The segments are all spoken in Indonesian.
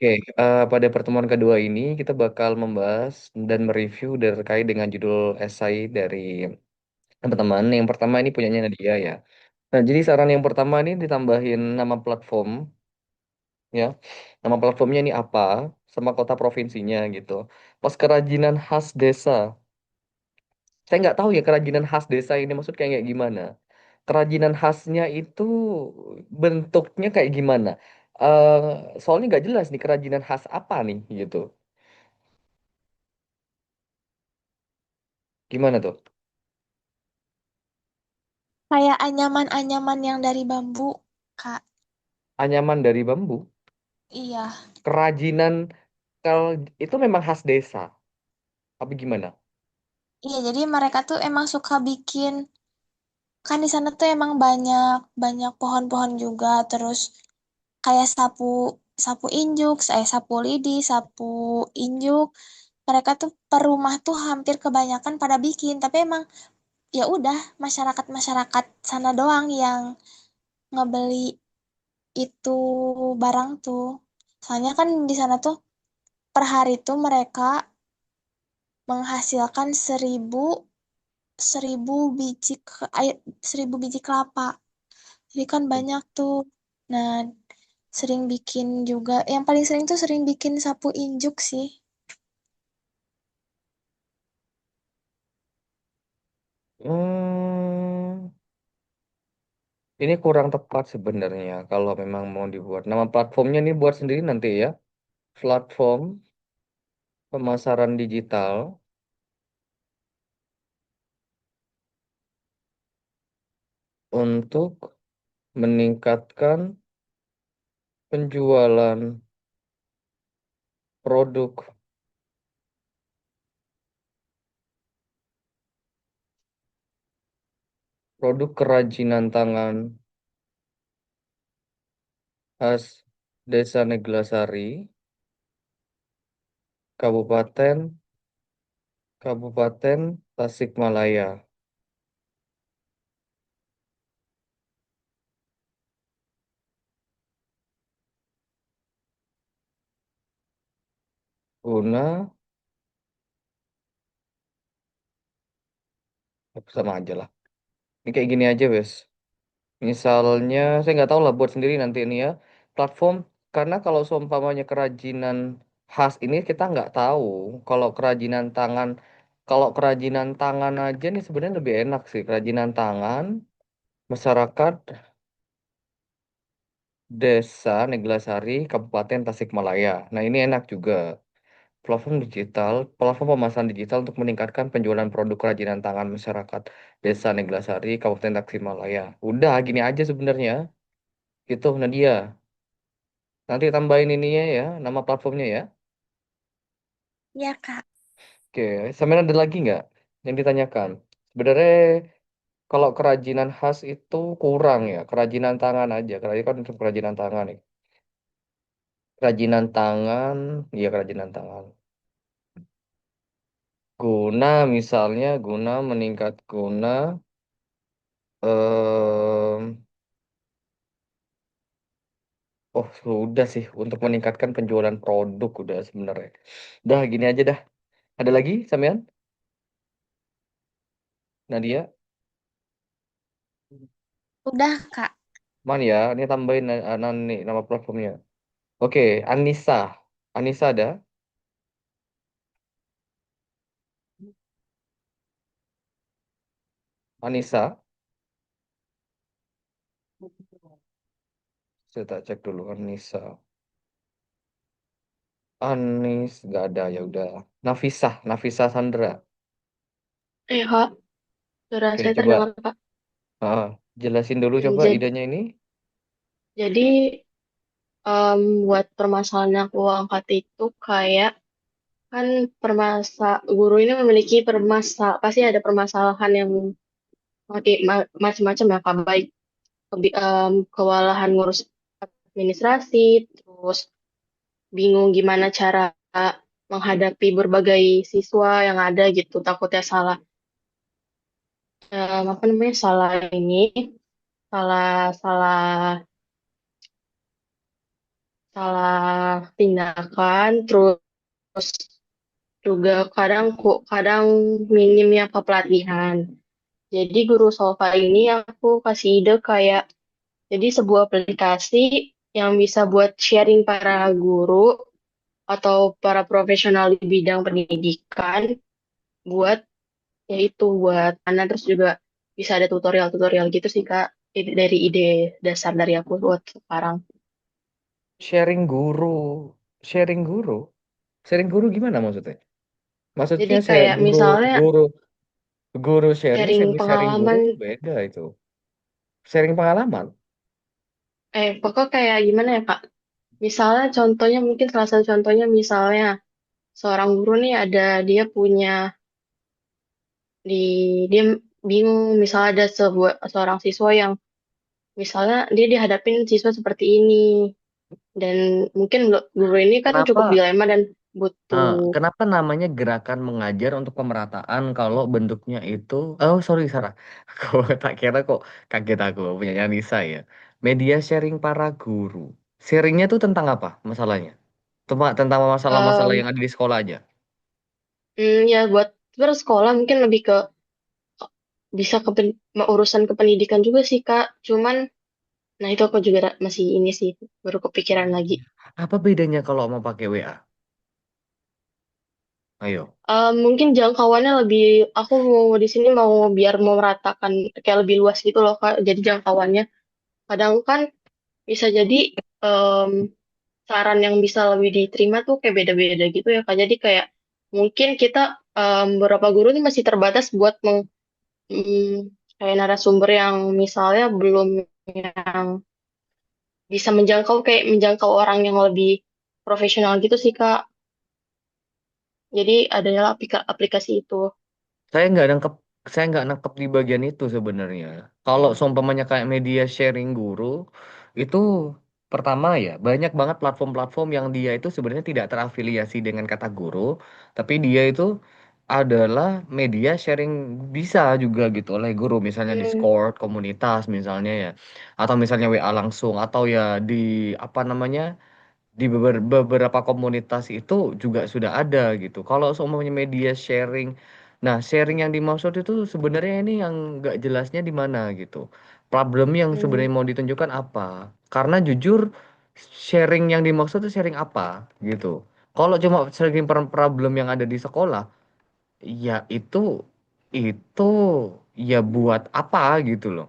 Oke, pada pertemuan kedua ini kita bakal membahas dan mereview terkait dengan judul esai dari teman-teman. Yang pertama ini punyanya Nadia ya. Nah, jadi saran yang pertama ini ditambahin nama platform ya. Nama platformnya ini apa, sama kota provinsinya gitu. Pas kerajinan khas desa. Saya nggak tahu ya kerajinan khas desa ini maksud kayak gimana. Kerajinan khasnya itu bentuknya kayak gimana? Eh Soalnya nggak jelas nih kerajinan khas apa nih gitu. Gimana tuh? Kayak anyaman-anyaman yang dari bambu, Kak. Anyaman dari bambu, Iya. kerajinan kalau itu memang khas desa. Apa gimana? Iya, jadi mereka tuh emang suka bikin, kan di sana tuh emang banyak banyak pohon-pohon juga, terus kayak sapu sapu injuk, sapu lidi, sapu injuk. Mereka tuh per rumah tuh hampir kebanyakan pada bikin, tapi emang ya udah masyarakat-masyarakat sana doang yang ngebeli itu barang tuh. Soalnya kan di sana tuh per hari tuh mereka menghasilkan seribu biji seribu biji kelapa. Jadi kan banyak tuh. Nah, sering bikin juga. Yang paling sering tuh sering bikin sapu injuk sih. Hmm, ini kurang tepat sebenarnya kalau memang mau dibuat. Nama platformnya ini buat sendiri nanti ya. Platform pemasaran digital untuk meningkatkan penjualan produk produk kerajinan tangan khas Desa Neglasari, Kabupaten Kabupaten Tasikmalaya. Guna sama aja lah. Ini kayak gini aja wes. Misalnya saya nggak tahu lah buat sendiri nanti ini ya platform karena kalau seumpamanya kerajinan khas ini kita nggak tahu kalau kerajinan tangan aja nih sebenarnya lebih enak sih kerajinan tangan masyarakat Desa Neglasari Kabupaten Tasikmalaya. Nah ini enak juga platform pemasaran digital untuk meningkatkan penjualan produk kerajinan tangan masyarakat Desa Neglasari Kabupaten Tasikmalaya. Udah gini aja sebenarnya gitu Nadia. Nanti tambahin ininya ya, nama platformnya ya. Ya, Kak. Oke, sampai ada lagi nggak yang ditanyakan? Sebenarnya kalau kerajinan khas itu kurang ya, kerajinan tangan aja. Kerajinan kan untuk kerajinan tangan nih. Kerajinan tangan, iya kerajinan tangan. Guna em, oh sudah sih untuk meningkatkan penjualan produk udah sebenarnya. Dah gini aja dah. Ada lagi, Samian? Nadia? Udah, Kak. Man ya, ini tambahin nih, nama platformnya. Oke, Anissa. Anissa ada? Anissa? Saya tak cek dulu Anissa. Anis nggak ada ya udah. Nafisa Sandra. Kak, suara Oke, saya terdengar, coba Kak. ah, jelasin dulu coba Jadi, idenya ini. jadi buat permasalahan yang aku angkat itu kayak kan guru ini memiliki pasti ada permasalahan yang macam-macam ya, Kak. Baik kewalahan ngurus administrasi, terus bingung gimana cara menghadapi berbagai siswa yang ada gitu, takutnya salah apa namanya salah ini salah salah salah tindakan, terus juga kadang minimnya kepelatihan. Jadi guru Solva ini aku kasih ide kayak jadi sebuah aplikasi yang bisa buat sharing para guru atau para profesional di bidang pendidikan buat yaitu buat anak terus juga bisa ada tutorial-tutorial gitu sih Kak. Dari ide dasar dari aku buat sekarang. Sharing guru, sharing guru, sharing guru gimana maksudnya? Jadi Maksudnya saya kayak guru, misalnya guru, guru sharing, sharing semi sharing guru pengalaman, tuh beda itu. Sharing pengalaman. pokok kayak gimana ya Kak? Misalnya contohnya mungkin salah satu contohnya misalnya seorang guru nih ada dia punya di dia bingung misalnya ada seorang siswa yang misalnya dia dihadapin siswa seperti ini dan mungkin guru ini kan cukup Kenapa dilema dan butuh Kenapa namanya gerakan mengajar untuk pemerataan kalau bentuknya itu, oh sorry Sarah, aku tak kira kok, kaget aku punya Nisa ya. Media sharing para guru. Sharingnya tuh tentang apa masalahnya? Tentang masalah-masalah yang em, ada di sekolah aja. ya buat bersekolah mungkin lebih ke bisa urusan kependidikan juga sih Kak. Cuman nah itu aku juga masih ini sih baru kepikiran lagi. Apa bedanya kalau mau pakai WA? Ayo. Mungkin jangkauannya lebih, aku mau di sini mau biar mau meratakan kayak lebih luas gitu loh Kak. Jadi jangkauannya kadang kan bisa jadi em, saran yang bisa lebih diterima tuh kayak beda-beda gitu ya Kak. Jadi kayak mungkin kita beberapa guru ini masih terbatas buat kayak narasumber yang misalnya belum yang bisa menjangkau orang yang lebih profesional gitu sih Kak. Jadi adalah aplikasi itu. Saya nggak nangkep, saya nggak nangkep di bagian itu sebenarnya. Kalau seumpamanya kayak media sharing guru, itu pertama ya banyak banget platform-platform yang dia itu sebenarnya tidak terafiliasi dengan kata guru, tapi dia itu adalah media sharing bisa juga gitu oleh guru, misalnya Hmm, Discord, komunitas misalnya ya, atau misalnya WA langsung, atau ya di apa namanya di beberapa komunitas itu juga sudah ada gitu. Kalau seumpamanya media sharing, nah sharing yang dimaksud itu sebenarnya ini yang nggak jelasnya di mana gitu. Problem yang hmm, sebenarnya mau ditunjukkan apa? Karena jujur sharing yang dimaksud itu sharing apa gitu. Kalau cuma sharing problem yang ada di sekolah, ya itu ya buat apa gitu loh.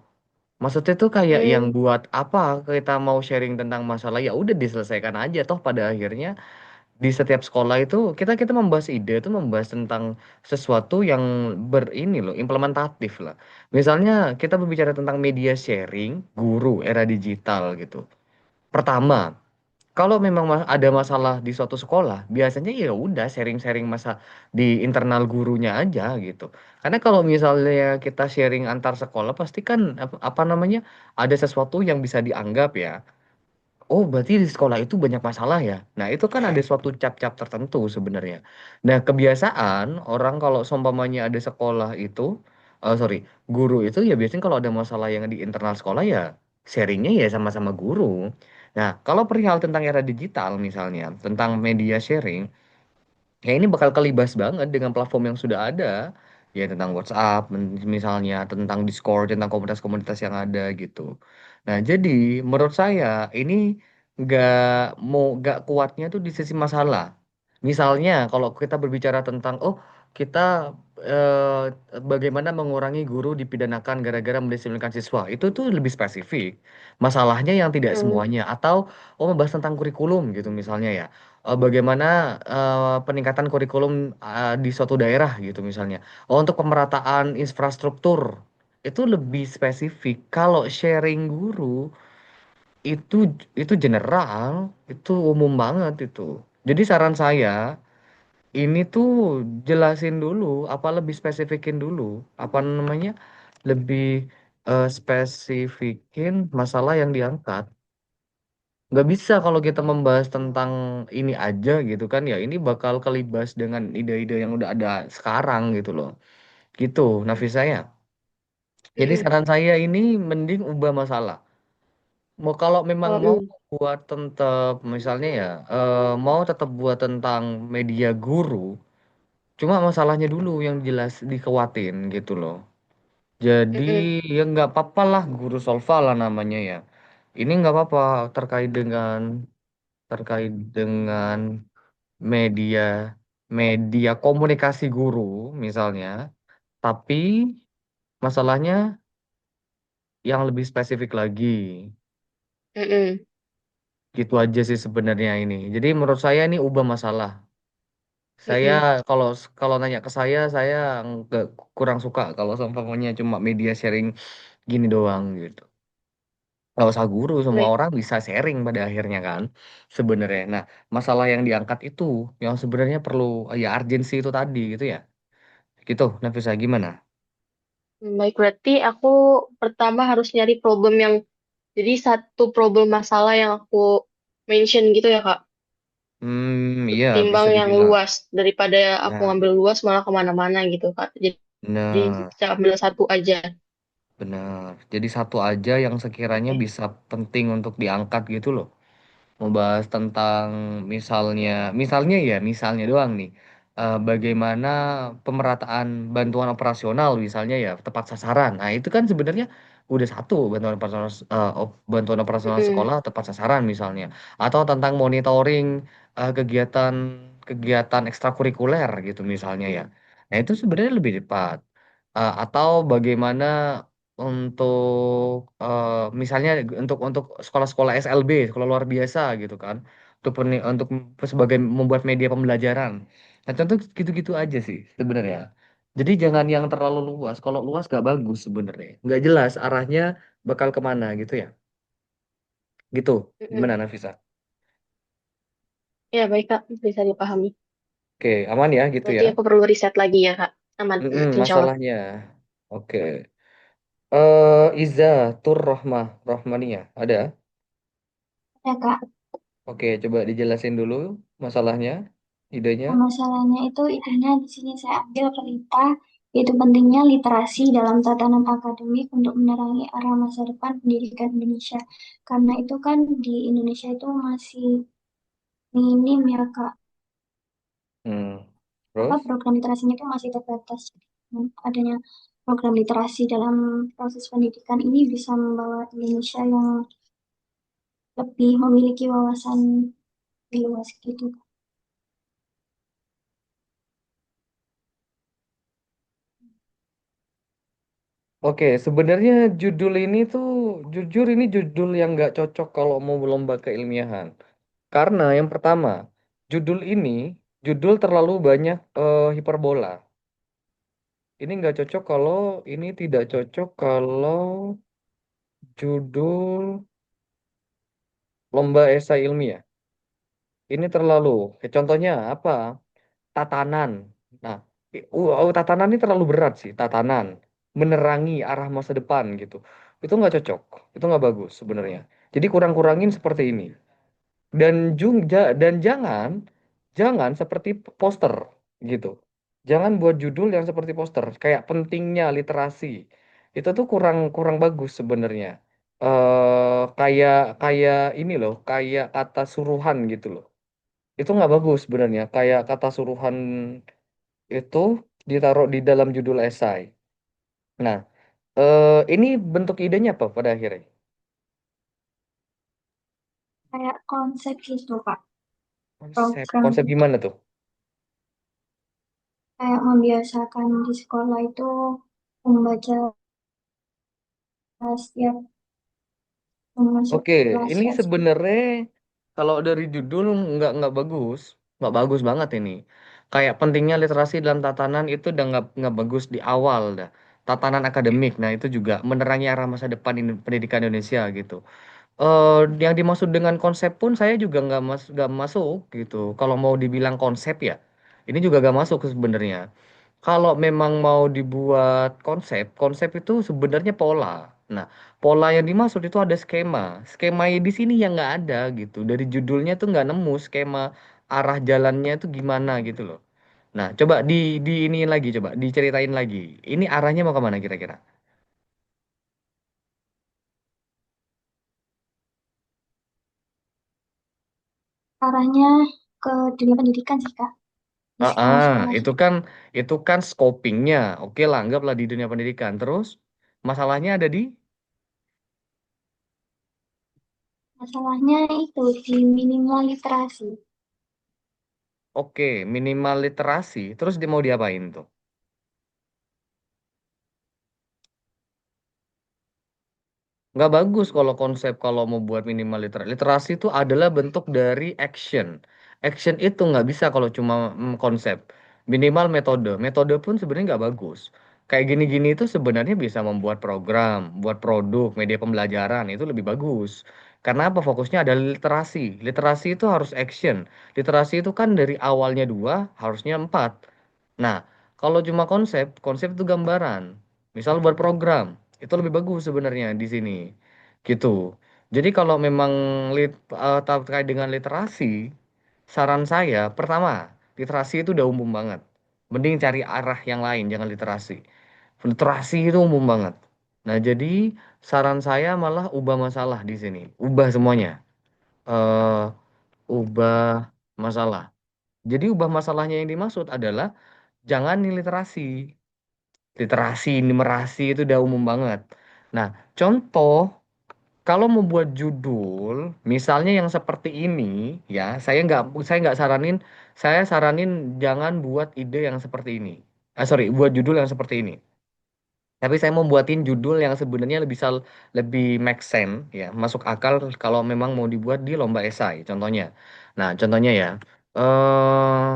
Maksudnya tuh kayak yang hmm, buat apa kita mau sharing tentang masalah, ya udah diselesaikan aja toh pada akhirnya di setiap sekolah itu kita kita membahas ide itu membahas tentang sesuatu yang berini loh implementatif lah. Misalnya kita berbicara tentang media sharing guru era digital gitu. Pertama, kalau memang ada masalah di suatu sekolah, biasanya ya udah sharing-sharing masa di internal gurunya aja gitu. Karena kalau misalnya kita sharing antar sekolah, pasti kan apa namanya ada sesuatu yang bisa dianggap ya. Oh, berarti di sekolah itu banyak masalah ya. Nah, itu kan ada suatu cap-cap tertentu sebenarnya. Nah, kebiasaan orang kalau seumpamanya ada sekolah itu, sorry, guru itu ya biasanya kalau ada masalah yang di internal sekolah ya sharingnya ya sama-sama guru. Nah, kalau perihal tentang era digital misalnya, tentang media sharing, ya ini bakal kelibas banget dengan platform yang sudah ada. Ya tentang WhatsApp, misalnya tentang Discord, tentang komunitas-komunitas yang ada gitu. Nah, jadi menurut saya ini nggak nggak kuatnya tuh di sisi masalah. Misalnya kalau kita berbicara tentang kita bagaimana mengurangi guru dipidanakan gara-gara mendisiplinkan siswa, itu tuh lebih spesifik. Masalahnya yang tidak hmm, semuanya atau membahas tentang kurikulum gitu misalnya ya. Bagaimana peningkatan kurikulum di suatu daerah gitu misalnya. Oh, untuk pemerataan infrastruktur itu lebih spesifik. Kalau sharing guru itu itu general, itu umum banget itu. Jadi saran saya ini tuh jelasin dulu, apa lebih spesifikin dulu, apa namanya, lebih spesifikin masalah yang diangkat. Nggak bisa kalau kita membahas tentang ini aja gitu kan ya, ini bakal kelibas dengan ide-ide yang udah ada sekarang gitu loh. Gitu, Nafisa ya. Jadi hmm, saran saya ini mending ubah masalah. Mau kalau memang oh, mau hmm. buat tetap misalnya ya mau tetap buat tentang media guru, cuma masalahnya dulu yang jelas dikewatin gitu loh. Jadi Mm-mm, ya nggak apa-apa lah guru solva lah namanya ya. Ini nggak apa-apa terkait dengan media media komunikasi guru misalnya, tapi masalahnya yang lebih spesifik lagi. mm-mm, Gitu aja sih sebenarnya ini. Jadi menurut saya ini ubah masalah. Saya mm-mm. kalau kalau nanya ke saya nggak kurang suka kalau seumpamanya cuma media sharing gini doang gitu. Nggak usah guru, semua Baik, orang bisa sharing pada akhirnya kan sebenarnya. Nah, masalah yang diangkat itu yang sebenarnya perlu ya urgensi itu tadi gitu ya. Gitu, Nafisa gimana? baik berarti aku pertama harus nyari problem yang jadi satu problem masalah yang aku mention gitu ya Kak. Iya Ketimbang bisa yang dibilang. luas daripada aku Ya, ngambil luas malah kemana-mana gitu Kak. Jadi benar, bisa ambil satu aja. benar. Jadi satu aja yang sekiranya Oke. bisa penting untuk diangkat gitu loh. Membahas tentang misalnya doang nih, bagaimana pemerataan bantuan operasional misalnya ya tepat sasaran. Nah itu kan sebenarnya udah satu bantuan operasional Mm-mm. sekolah tepat sasaran misalnya, atau tentang monitoring kegiatan kegiatan ekstrakurikuler gitu misalnya ya. Nah itu sebenarnya lebih cepat. Atau bagaimana untuk misalnya untuk sekolah-sekolah SLB, sekolah luar biasa gitu kan, untuk sebagai membuat media pembelajaran. Nah, contoh gitu-gitu aja sih sebenarnya. Jadi jangan yang terlalu luas. Kalau luas gak bagus sebenarnya, nggak jelas arahnya bakal kemana gitu ya. Gitu. Gimana Mm-mm. Nafisa? Ya baik Kak, bisa dipahami. Oke, aman ya gitu Berarti ya. aku perlu riset lagi ya Kak. Aman, insya Allah. Masalahnya. Oke. Iza Tur Rohmania ada? Ya Kak, Oke, coba dijelasin dulu masalahnya, idenya. masalahnya itu intinya di sini saya ambil cerita yaitu pentingnya literasi dalam tatanan akademik untuk menerangi arah masa depan pendidikan Indonesia. Karena itu kan di Indonesia itu masih minim ya Kak, Hmm. apa Terus? program literasinya itu masih terbatas. Dan adanya program literasi dalam proses pendidikan ini bisa membawa Indonesia yang lebih memiliki wawasan lebih luas gitu. Oke, sebenarnya judul ini tuh jujur ini judul yang nggak cocok kalau mau lomba keilmiahan. Karena yang pertama, judul ini judul terlalu banyak hiperbola. Ini nggak cocok kalau ini tidak cocok kalau judul lomba esai ilmiah. Ini terlalu. Contohnya apa? Tatanan. Nah, tatanan ini terlalu berat sih, tatanan. Menerangi arah masa depan gitu. Itu nggak cocok, itu nggak bagus sebenarnya. Jadi kurang-kurangin seperti ini. Dan jangan, jangan seperti poster gitu. Jangan buat judul yang seperti poster, kayak pentingnya literasi. Itu tuh kurang kurang bagus sebenarnya. Kayak kayak ini loh, kayak kata suruhan gitu loh. Itu nggak bagus sebenarnya. Kayak kata suruhan itu ditaruh di dalam judul esai. Nah, ini bentuk idenya apa pada akhirnya? Kayak konsep gitu Kak, Konsep, program konsep gimana tuh? kayak membiasakan di sekolah itu membaca setiap masuk Oke, kelas ini ya. sebenarnya kalau dari judul nggak bagus, nggak bagus banget ini. Kayak pentingnya literasi dalam tatanan itu udah nggak bagus di awal dah. Tatanan akademik, nah itu juga menerangi arah masa depan pendidikan Indonesia gitu. eh yang dimaksud dengan konsep pun saya juga nggak masuk gitu. Kalau mau dibilang konsep ya, ini juga nggak masuk sebenarnya. Kalau memang mau dibuat konsep, konsep itu sebenarnya pola. Nah, pola yang dimaksud itu ada skema. Skema di sini yang nggak ada gitu. Dari judulnya tuh nggak nemu skema arah jalannya itu gimana gitu loh. Nah, coba di iniin lagi, coba diceritain lagi. Ini arahnya mau kemana kira-kira? arahnya ke dunia pendidikan sih, Kak, di Ah, ah, sekolah-sekolah. itu kan scopingnya. Oke lah, anggaplah di dunia pendidikan. Terus masalahnya ada di Masalahnya itu di minimal literasi. oke minimal literasi. Terus dia mau diapain tuh? Nggak bagus kalau konsep kalau mau buat minimal literasi. Literasi itu adalah bentuk dari action. Action itu nggak bisa kalau cuma konsep. Minimal metode. Metode pun sebenarnya nggak bagus. Kayak gini-gini itu sebenarnya bisa membuat program, buat produk, media pembelajaran itu lebih bagus. Karena apa? Fokusnya adalah literasi. Literasi itu harus action. Literasi itu kan dari awalnya dua, harusnya empat. Nah, kalau cuma konsep, konsep itu gambaran. Misal buat program, itu lebih bagus sebenarnya di sini. Gitu. Jadi kalau memang terkait dengan literasi, saran saya pertama, literasi itu udah umum banget. Mending cari arah yang lain, jangan literasi. Literasi itu umum banget. Nah, jadi saran saya malah ubah masalah di sini. Ubah semuanya. eh Ubah masalah. Jadi ubah masalahnya yang dimaksud adalah jangan nih literasi. Literasi, numerasi itu udah umum banget. Nah, contoh kalau mau buat judul, misalnya yang seperti ini, ya, saya nggak saranin, saya saranin jangan buat ide yang seperti ini. Ah, sorry, buat judul yang seperti ini. Tapi saya mau buatin judul yang sebenarnya lebih make sense, ya, masuk akal kalau memang mau dibuat di lomba esai, contohnya. Nah, contohnya ya, eh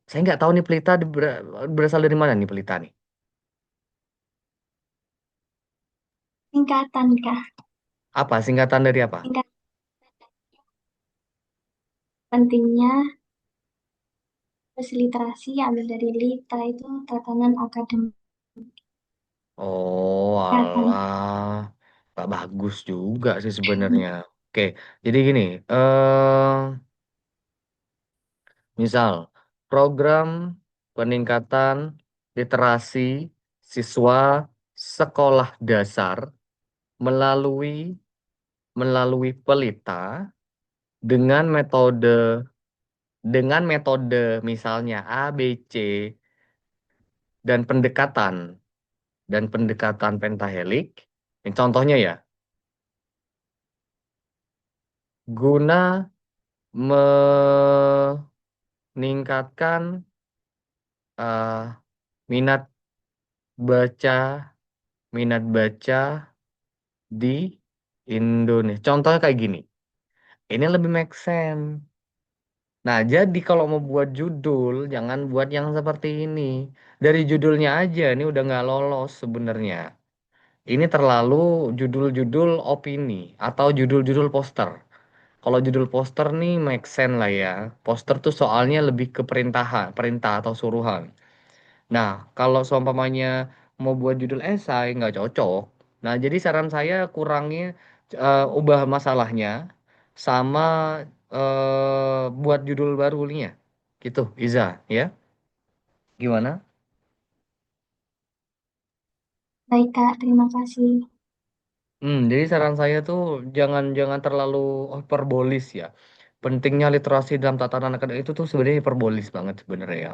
saya nggak tahu nih pelita berasal dari mana nih pelita nih. Singkatan, Kak. Apa singkatan dari apa? Singkat pentingnya terus literasi ambil dari litra itu tatanan akademik. Oh, Singkatan. alah, nggak bagus juga sih sebenarnya. Oke, jadi gini, eh misal program peningkatan literasi siswa sekolah dasar melalui melalui pelita dengan metode misalnya A, B, C dan pendekatan pentahelik. Ini contohnya ya, guna meningkatkan minat baca minat baca di Indonesia. Contohnya kayak gini. Ini lebih make sense. Nah, jadi kalau mau buat judul, jangan buat yang seperti ini. Dari judulnya aja, ini udah nggak lolos sebenarnya. Ini terlalu judul-judul opini atau judul-judul poster. Kalau judul poster nih make sense lah ya. Poster tuh soalnya lebih ke perintahan, perintah atau suruhan. Nah, kalau seumpamanya mau buat judul esai nggak cocok. Nah, jadi saran saya kurangnya ubah masalahnya sama buat judul barunya. Gitu, Iza, ya. Gimana? Baik, Kak. Terima kasih. Jadi saran saya tuh jangan jangan terlalu hiperbolis ya. Pentingnya literasi dalam tatanan akademik itu tuh sebenarnya hiperbolis banget sebenarnya ya.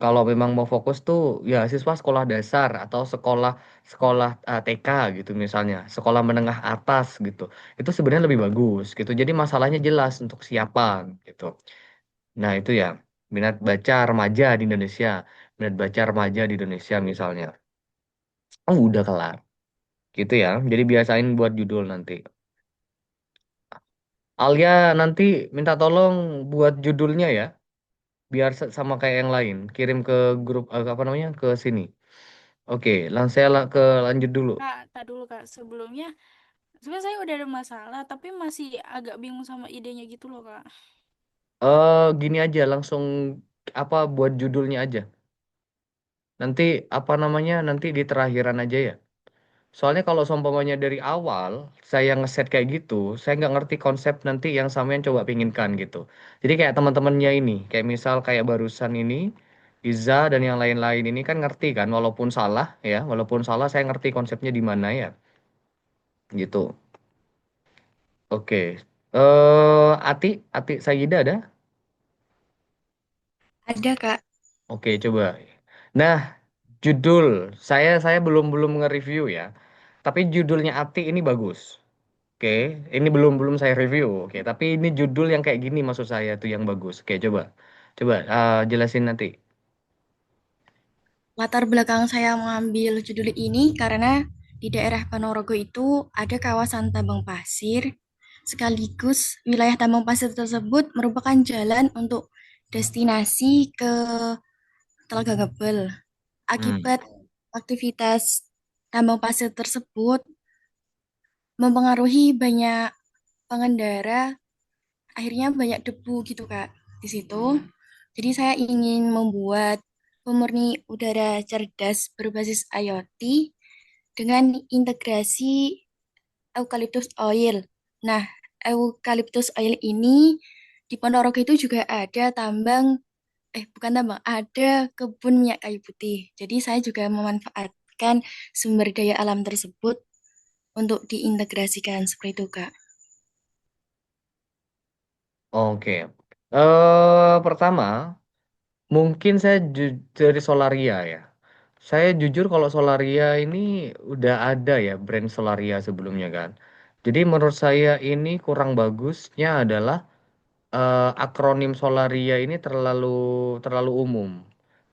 Kalau memang mau fokus tuh ya siswa sekolah dasar atau sekolah sekolah TK gitu misalnya, sekolah menengah atas gitu. Itu sebenarnya lebih bagus gitu. Jadi masalahnya jelas untuk siapa gitu. Nah, itu ya minat baca remaja di Indonesia, minat baca remaja di Indonesia misalnya. Oh, udah kelar. Gitu ya. Jadi biasain buat judul nanti. Alia nanti minta tolong buat judulnya ya, biar sama kayak yang lain. Kirim ke grup apa namanya ke sini. Oke, langsung saya ke lanjut dulu. Kak, tak dulu Kak. Sebelumnya, sebenarnya saya udah ada masalah, tapi masih agak bingung sama idenya gitu loh Kak. Gini aja, langsung apa buat judulnya aja. Nanti apa namanya? Nanti di terakhiran aja ya. Soalnya kalau seumpamanya dari awal saya ngeset kayak gitu, saya nggak ngerti konsep nanti yang sampean coba pinginkan gitu. Jadi kayak teman-temannya ini, kayak misal kayak barusan ini, Iza dan yang lain-lain ini kan ngerti kan, walaupun salah ya, walaupun salah saya ngerti konsepnya di mana ya, gitu. Oke. Ati Sayida ada? Ada, Kak. Oke, coba. Nah, judul saya belum belum nge-review ya. Tapi judulnya Ati ini bagus. Oke, ini belum belum saya review. Oke, tapi ini judul yang kayak gini maksud saya tuh yang bagus. Oke, coba. Coba jelasin nanti. Latar belakang saya mengambil judul ini karena di daerah Ponorogo itu ada kawasan tambang pasir, sekaligus wilayah tambang pasir tersebut merupakan jalan untuk destinasi ke Telaga Gebel. Hmm. Akibat aktivitas tambang pasir tersebut mempengaruhi banyak pengendara, akhirnya banyak debu gitu Kak di situ. Jadi saya ingin membuat pemurni udara cerdas berbasis IoT dengan integrasi eucalyptus oil. Nah, eucalyptus oil ini di Ponorogo itu juga ada bukan tambang, ada kebun minyak kayu putih. Jadi saya juga memanfaatkan sumber daya alam tersebut untuk diintegrasikan seperti itu, Kak. Oke. Pertama, mungkin saya dari Solaria ya. Saya jujur kalau Solaria ini udah ada ya brand Solaria sebelumnya kan. Jadi menurut saya ini kurang bagusnya adalah akronim Solaria ini terlalu terlalu umum.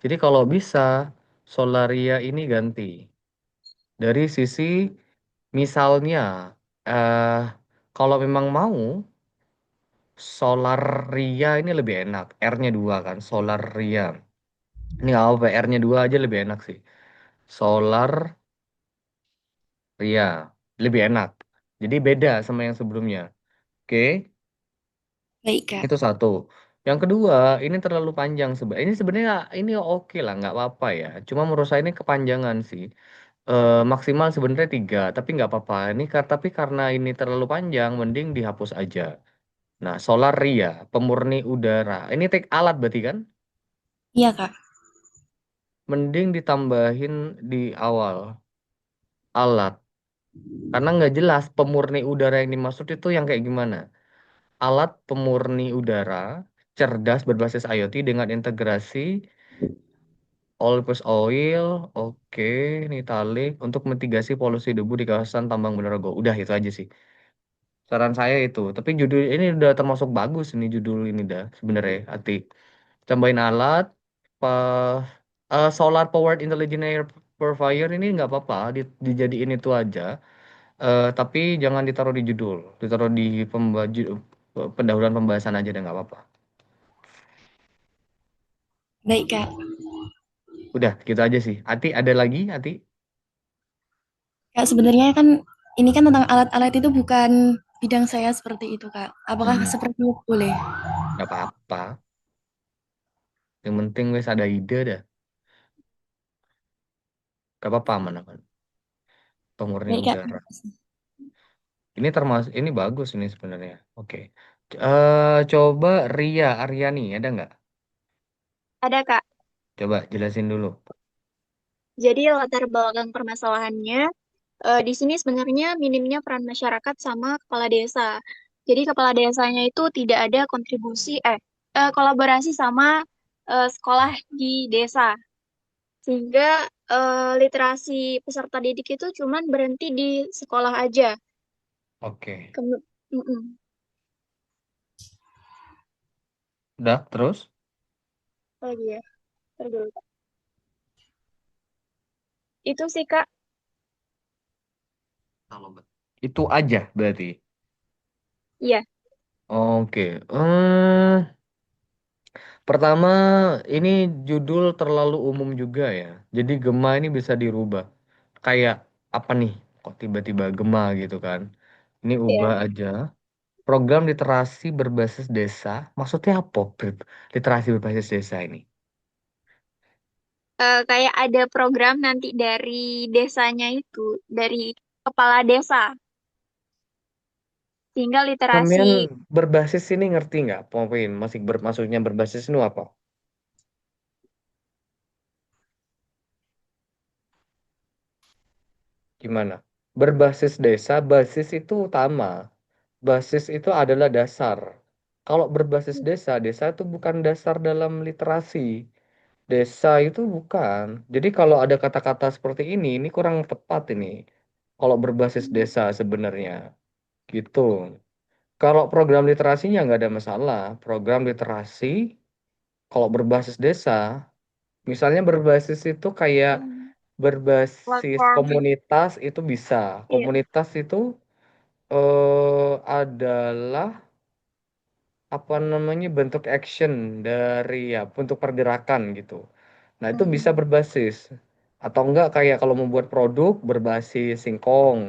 Jadi kalau bisa Solaria ini ganti dari sisi misalnya eh kalau memang mau Solaria ini lebih enak. R-nya dua kan, Solaria. Ini nggak apa R-nya dua aja lebih enak sih. Solar Ria lebih enak. Jadi beda sama yang sebelumnya. Oke, Baik, Kak. itu satu. Yang kedua, ini terlalu panjang sebenarnya. Ini sebenarnya ini oke lah, nggak apa-apa ya. Cuma menurut saya ini kepanjangan sih. Maksimal sebenarnya tiga, tapi nggak apa-apa. Tapi karena ini terlalu panjang, mending dihapus aja. Nah, Solar Ria, pemurni udara. Ini tek alat berarti kan? Iya, Kak. Mending ditambahin di awal alat. Karena nggak jelas pemurni udara yang dimaksud itu yang kayak gimana. Alat pemurni udara cerdas berbasis IoT dengan integrasi all purpose oil, oke, nitalik untuk mitigasi polusi debu di kawasan tambang Ponorogo. Udah itu aja sih. Saran saya itu. Tapi judul ini udah termasuk bagus ini judul ini dah sebenarnya. Hati. Tambahin alat, solar powered intelligent air purifier ini nggak apa-apa, dijadiin itu aja. Tapi jangan ditaruh di judul, ditaruh di pendahuluan pembahasan aja dan nggak apa-apa. Baik, Kak. Udah, gitu aja sih. Ati, ada lagi, Ati? Kak, sebenarnya kan ini kan tentang alat-alat itu bukan bidang saya seperti itu, Kak. Apakah Hmm, seperti itu boleh? nggak apa-apa. Yang penting wes ada ide dah. Gak apa-apa, aman-aman. Pemurni Baik, Kak. udara. Ini termasuk, ini bagus ini sebenarnya. Oke. Coba Ria Aryani, ada nggak? Ada, Kak. Coba jelasin dulu. Jadi latar belakang permasalahannya di sini sebenarnya minimnya peran masyarakat sama kepala desa. Jadi kepala desanya itu tidak ada kolaborasi sama sekolah di desa. Sehingga literasi peserta didik itu cuman berhenti di sekolah aja. Oke. Mm-mm. Udah, terus? Oh iya, ntar dulu, Kak. Itu sih, Kak. Itu aja berarti. Iya. Oke. Pertama, ini judul terlalu umum juga ya. Jadi Gema ini bisa dirubah. Kayak apa nih? Kok tiba-tiba Gema gitu kan? Ini ubah Iya. aja. Program literasi berbasis desa. Maksudnya apa? Literasi berbasis desa ini. Kayak ada program nanti dari desanya itu, dari kepala desa, sehingga Kalian literasi. berbasis ini ngerti nggak? Poin masih maksudnya berbasis ini apa? Gimana? Berbasis desa, basis itu utama. Basis itu adalah dasar. Kalau berbasis desa, desa itu bukan dasar dalam literasi. Desa itu bukan. Jadi kalau ada kata-kata seperti ini kurang tepat ini. Kalau berbasis desa sebenarnya, gitu. Kalau program literasinya nggak ada masalah. Program literasi, kalau berbasis desa, misalnya berbasis itu kayak Hmm, berbasis platform. komunitas itu bisa. Iya. Komunitas itu adalah apa namanya bentuk action dari ya bentuk pergerakan gitu. Nah, itu bisa Hmm, berbasis atau enggak kayak kalau membuat produk berbasis singkong,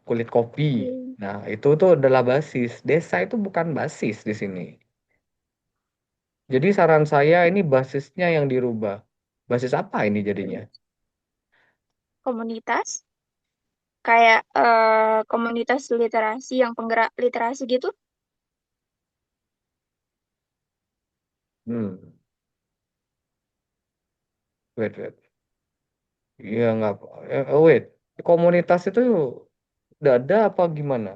kulit kopi. iya. Nah, itu tuh adalah basis. Desa itu bukan basis di sini. Jadi saran saya ini basisnya yang dirubah. Basis apa ini jadinya? Komunitas kayak komunitas literasi yang penggerak literasi gitu. Hmm, wait. Iya nggak. Wait. Komunitas itu udah ada apa gimana?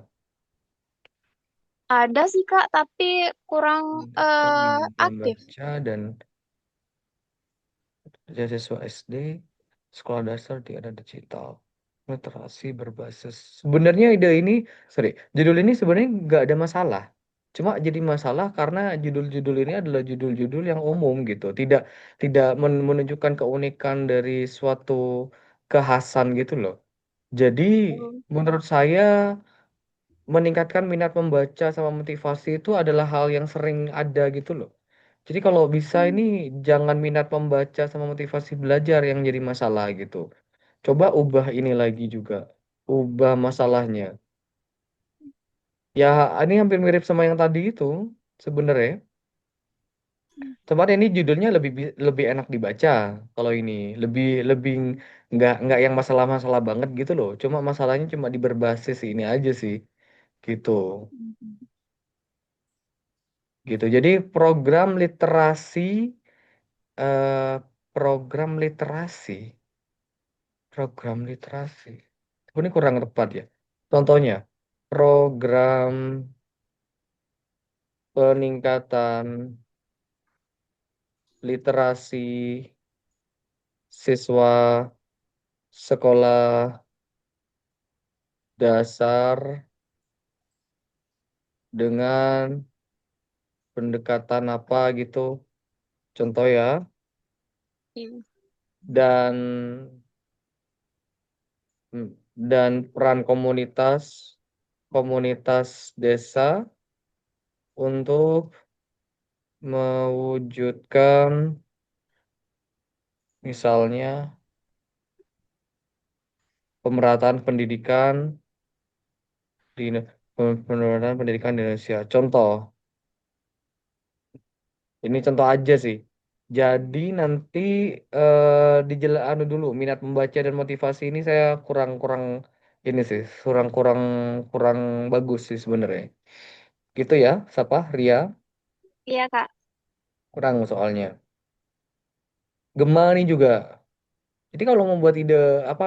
Ada sih Kak, tapi kurang Menunjukkan minat aktif. membaca dan siswa SD, sekolah dasar di era digital, literasi berbasis. Sebenarnya ide ini, sorry, judul ini sebenarnya nggak ada masalah. Cuma jadi masalah karena judul-judul ini adalah judul-judul yang umum gitu, tidak tidak menunjukkan keunikan dari suatu kekhasan gitu loh. Jadi Oh. menurut saya meningkatkan minat membaca sama motivasi itu adalah hal yang sering ada gitu loh. Jadi kalau bisa ini Hmm. jangan minat membaca sama motivasi belajar yang jadi masalah gitu. Coba ubah ini lagi juga. Ubah masalahnya. Ya, ini hampir mirip sama yang tadi itu sebenarnya. Cuma ini judulnya lebih enak dibaca kalau ini. Lebih lebih nggak yang masalah-masalah banget gitu loh. Cuma masalahnya cuma di berbasis ini aja sih. Gitu. Gitu. Jadi eh, program literasi. Program literasi. Ini kurang tepat ya. Contohnya, program peningkatan literasi siswa sekolah dasar dengan pendekatan apa gitu. Contoh ya. Iya. Dan dan peran komunitas komunitas desa untuk mewujudkan misalnya pemerataan pendidikan di pemerataan pendidikan di Indonesia. Contoh, ini contoh aja sih. Jadi nanti anu dulu minat membaca dan motivasi ini saya kurang kurang ini sih, kurang kurang kurang bagus sih sebenarnya. Gitu ya, siapa? Ria? Iya Kak. Kurang soalnya. Gema nih juga. Jadi kalau membuat ide apa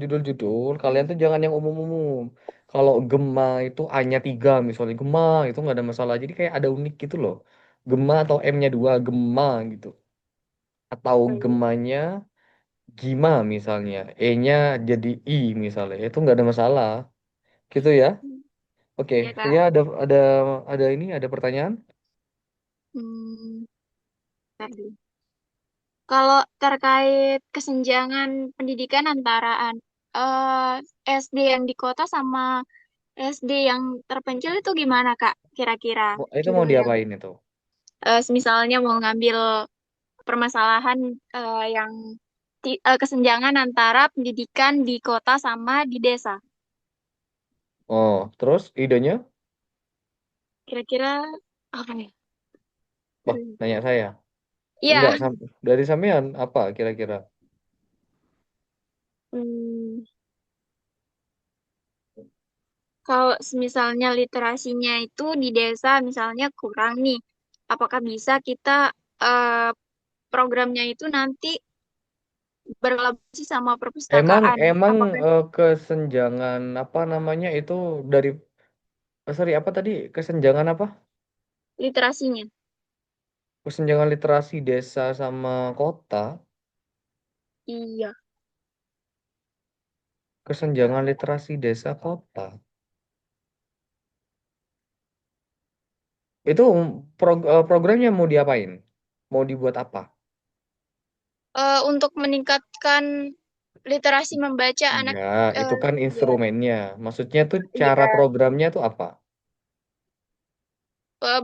judul-judul, kalian tuh jangan yang umum-umum. Kalau Gema itu A-nya 3 misalnya, Gema itu nggak ada masalah. Jadi kayak ada unik gitu loh. Gema atau M-nya 2 Gema gitu. Atau Baik. Gemanya Gima misalnya, E-nya jadi I misalnya. Itu nggak ada masalah. Gitu ya. Oke, Iya Kak. Ria ada ini ada pertanyaan? Hmm, bentar dulu. Kalau terkait kesenjangan pendidikan antara SD yang di kota sama SD yang terpencil itu gimana Kak? Kira-kira Itu mau judulnya. diapain itu? Misalnya mau ngambil permasalahan yang kesenjangan antara pendidikan di kota sama di desa. Oh, terus idenya? Kira-kira apa nih? Wah, nanya saya. Enggak, Iya. dari sampean apa kira-kira? Hmm, kalau misalnya literasinya itu di desa misalnya kurang nih, apakah bisa kita eh, programnya itu nanti berkolaborasi sama Emang perpustakaan? emang Apakah kesenjangan apa namanya itu dari sorry apa tadi kesenjangan apa? literasinya. Kesenjangan literasi desa sama kota, Iya. kesenjangan literasi desa kota. Itu programnya mau diapain? Mau dibuat apa? Untuk meningkatkan literasi membaca anak, Enggak, itu kan ya, instrumennya. Maksudnya tuh cara iya, programnya tuh apa?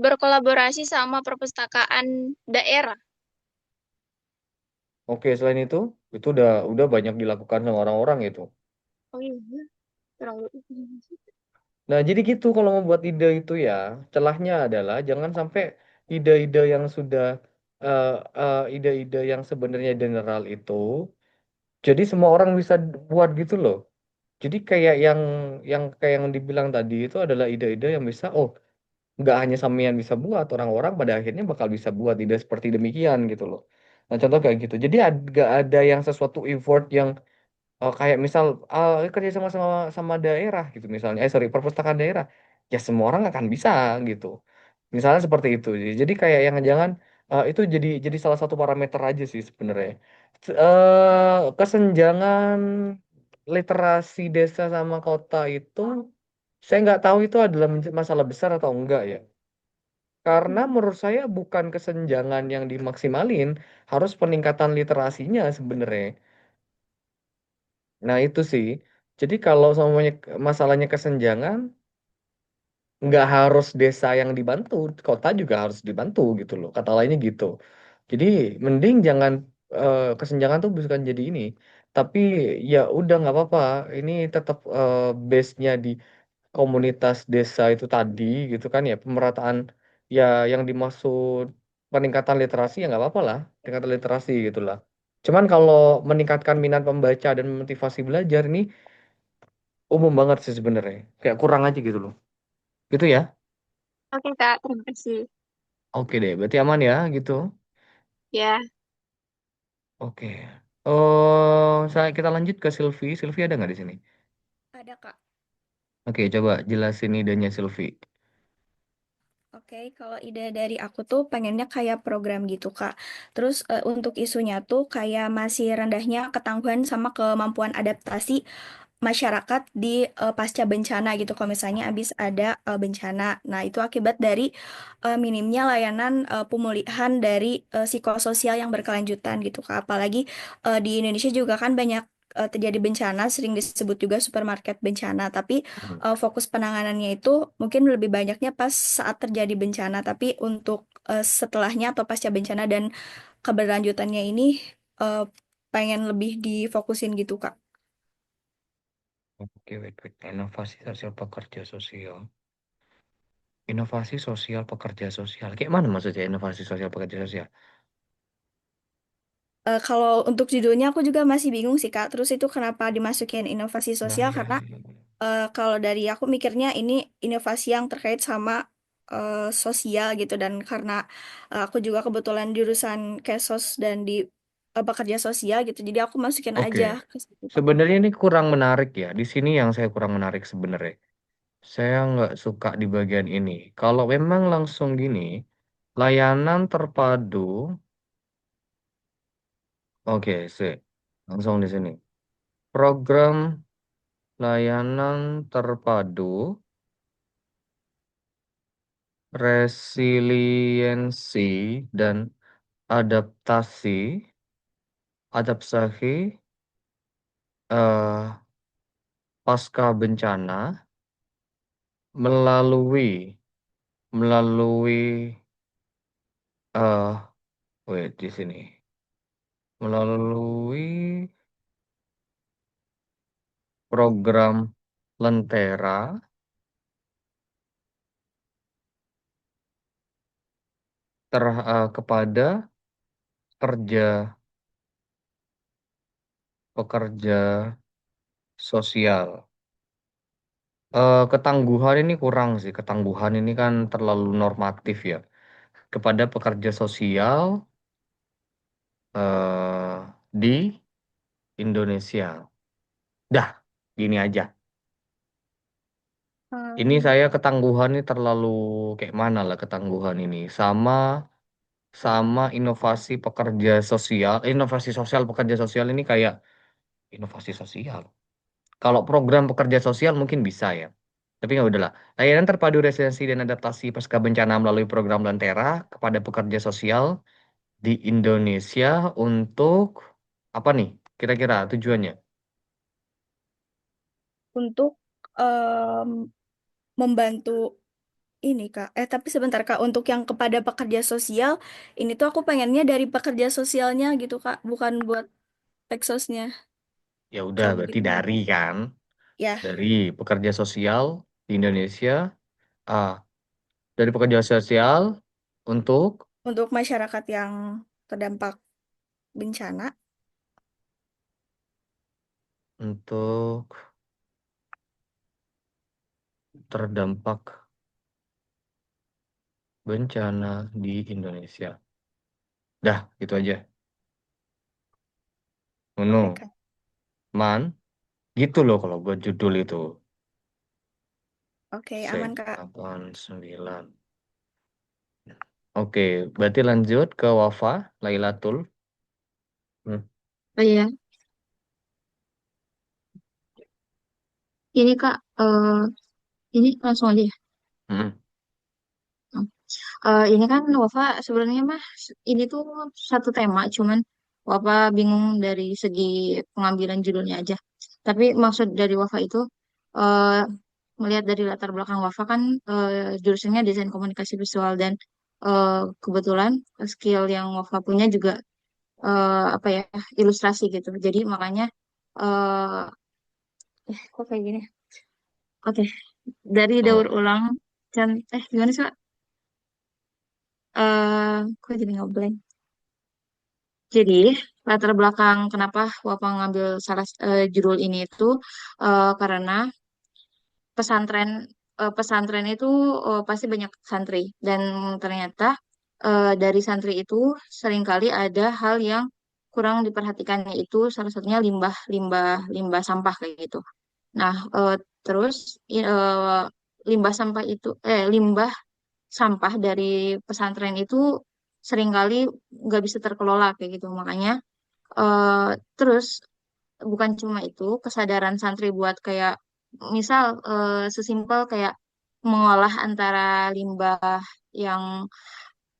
berkolaborasi sama perpustakaan daerah. Oke, selain itu udah banyak dilakukan sama orang-orang itu. Oh iya, terlalu. Nah, jadi gitu kalau mau buat ide itu ya, celahnya adalah jangan sampai ide-ide yang sudah eh, ide-ide yang sebenarnya general itu, jadi semua orang bisa buat gitu loh. Jadi kayak yang kayak yang dibilang tadi itu adalah ide-ide yang bisa, oh, nggak hanya sampean bisa buat, orang-orang pada akhirnya bakal bisa buat ide seperti demikian gitu loh. Nah, contoh kayak gitu. Jadi nggak ada yang sesuatu effort yang kayak misal kerja sama daerah gitu misalnya, sorry, perpustakaan daerah, ya semua orang akan bisa gitu. Misalnya seperti itu. Jadi kayak yang jangan itu jadi salah satu parameter aja sih sebenarnya. Kesenjangan literasi desa sama kota itu saya nggak tahu itu adalah masalah besar atau enggak ya. Karena menurut saya bukan kesenjangan yang dimaksimalin, harus peningkatan literasinya sebenarnya. Nah itu sih. Jadi kalau semuanya masalahnya kesenjangan, nggak harus desa yang dibantu, kota juga harus dibantu gitu loh. Kata lainnya gitu. Jadi mending jangan kesenjangan tuh bukan jadi ini. Tapi ya udah nggak apa-apa. Ini tetap base-nya di komunitas desa itu tadi gitu kan ya, pemerataan ya yang dimaksud peningkatan literasi ya nggak apa-apa lah, peningkatan literasi gitulah. Cuman kalau meningkatkan minat membaca dan motivasi belajar ini umum banget sih sebenarnya, kayak kurang aja gitu loh. Gitu ya. Oke, Kak, terima kasih. Oke deh, berarti aman ya gitu. Ya, Oke. Oh, kita lanjut ke Silvi. Silvi ada nggak di sini? Ada, Kak. Oke, coba jelasin idenya Silvi. Oke, kalau ide dari aku tuh pengennya kayak program gitu, Kak. Terus untuk isunya tuh kayak masih rendahnya ketangguhan sama kemampuan adaptasi masyarakat di pasca bencana gitu. Kalau misalnya habis ada bencana, nah itu akibat dari minimnya layanan pemulihan dari psikososial yang berkelanjutan gitu, Kak. Apalagi di Indonesia juga kan banyak terjadi bencana, sering disebut juga supermarket bencana. Tapi Hmm. fokus penanganannya itu mungkin lebih banyaknya pas saat terjadi bencana. Tapi untuk setelahnya atau pasca bencana dan keberlanjutannya ini eh, pengen lebih difokusin gitu, Kak. Oke, wait, wait. Inovasi sosial pekerja sosial. Inovasi sosial pekerja sosial. Kayak mana maksudnya inovasi sosial pekerja sosial? Kalau untuk judulnya aku juga masih bingung sih Kak. Terus itu kenapa dimasukin inovasi Nah, sosial? ya, Karena ya, ya. kalau dari aku mikirnya ini inovasi yang terkait sama sosial gitu. Dan karena aku juga kebetulan jurusan Kesos dan di pekerja sosial gitu. Jadi aku masukin Oke. aja ke situ Kak. Sebenarnya ini kurang menarik ya. Di sini yang saya kurang menarik sebenarnya. Saya nggak suka di bagian ini. Kalau memang langsung gini, layanan terpadu. Oke, sih. Langsung di sini. Program layanan terpadu, resiliensi dan adaptasi, adaptasi eh, pasca bencana melalui melalui wait di sini melalui program Lentera kepada kerja pekerja sosial. Ketangguhan ini kurang sih. Ketangguhan ini kan terlalu normatif ya. Kepada pekerja sosial di Indonesia. Dah, gini aja. Ini Hmm, saya ketangguhan ini terlalu kayak mana lah ketangguhan ini sama sama inovasi sosial pekerja sosial ini kayak inovasi sosial. Kalau program pekerja sosial mungkin bisa ya. Tapi nggak udahlah. Layanan terpadu residensi dan adaptasi pasca bencana melalui program Lentera kepada pekerja sosial di Indonesia untuk apa nih? Kira-kira tujuannya? untuk em, membantu ini Kak. Tapi sebentar Kak, untuk yang kepada pekerja sosial, ini tuh aku pengennya dari pekerja sosialnya gitu Kak, bukan buat peksosnya. Ya udah, Bisa berarti gimana? dari kan, Ya, dari pekerja sosial di Indonesia, ah, dari pekerja sosial untuk untuk masyarakat yang terdampak bencana. untuk terdampak bencana di Indonesia. Dah, itu aja. Oke Ngono, Kak. man, gitu loh kalau buat judul itu. Oke, Sek, aman Kak. 8, 9. Oke, berarti lanjut ke Wafa, Lailatul. Hmm. Oh iya, ini Kak, ini langsung aja ya. Hmm. Ini kan Wafa sebenarnya mah ini tuh satu tema, cuman Wafa bingung dari segi pengambilan judulnya aja. Tapi maksud dari Wafa itu eh, melihat dari latar belakang Wafa kan jurusannya desain komunikasi visual dan kebetulan skill yang Wafa punya juga apa ya ilustrasi gitu. Jadi makanya kok kayak gini? Oke, dari daur Oh. ulang dan gimana sih Kak? Kok jadi ngeblank? Jadi, latar belakang kenapa Wapa ngambil judul ini itu karena pesantren pesantren itu pasti banyak santri dan ternyata dari santri itu seringkali ada hal yang kurang diperhatikan yaitu salah satunya limbah sampah kayak gitu. Nah, terus limbah sampah itu limbah sampah dari pesantren itu seringkali nggak bisa terkelola kayak gitu. Makanya eh terus bukan cuma itu, kesadaran santri buat kayak misal sesimpel kayak mengolah antara limbah yang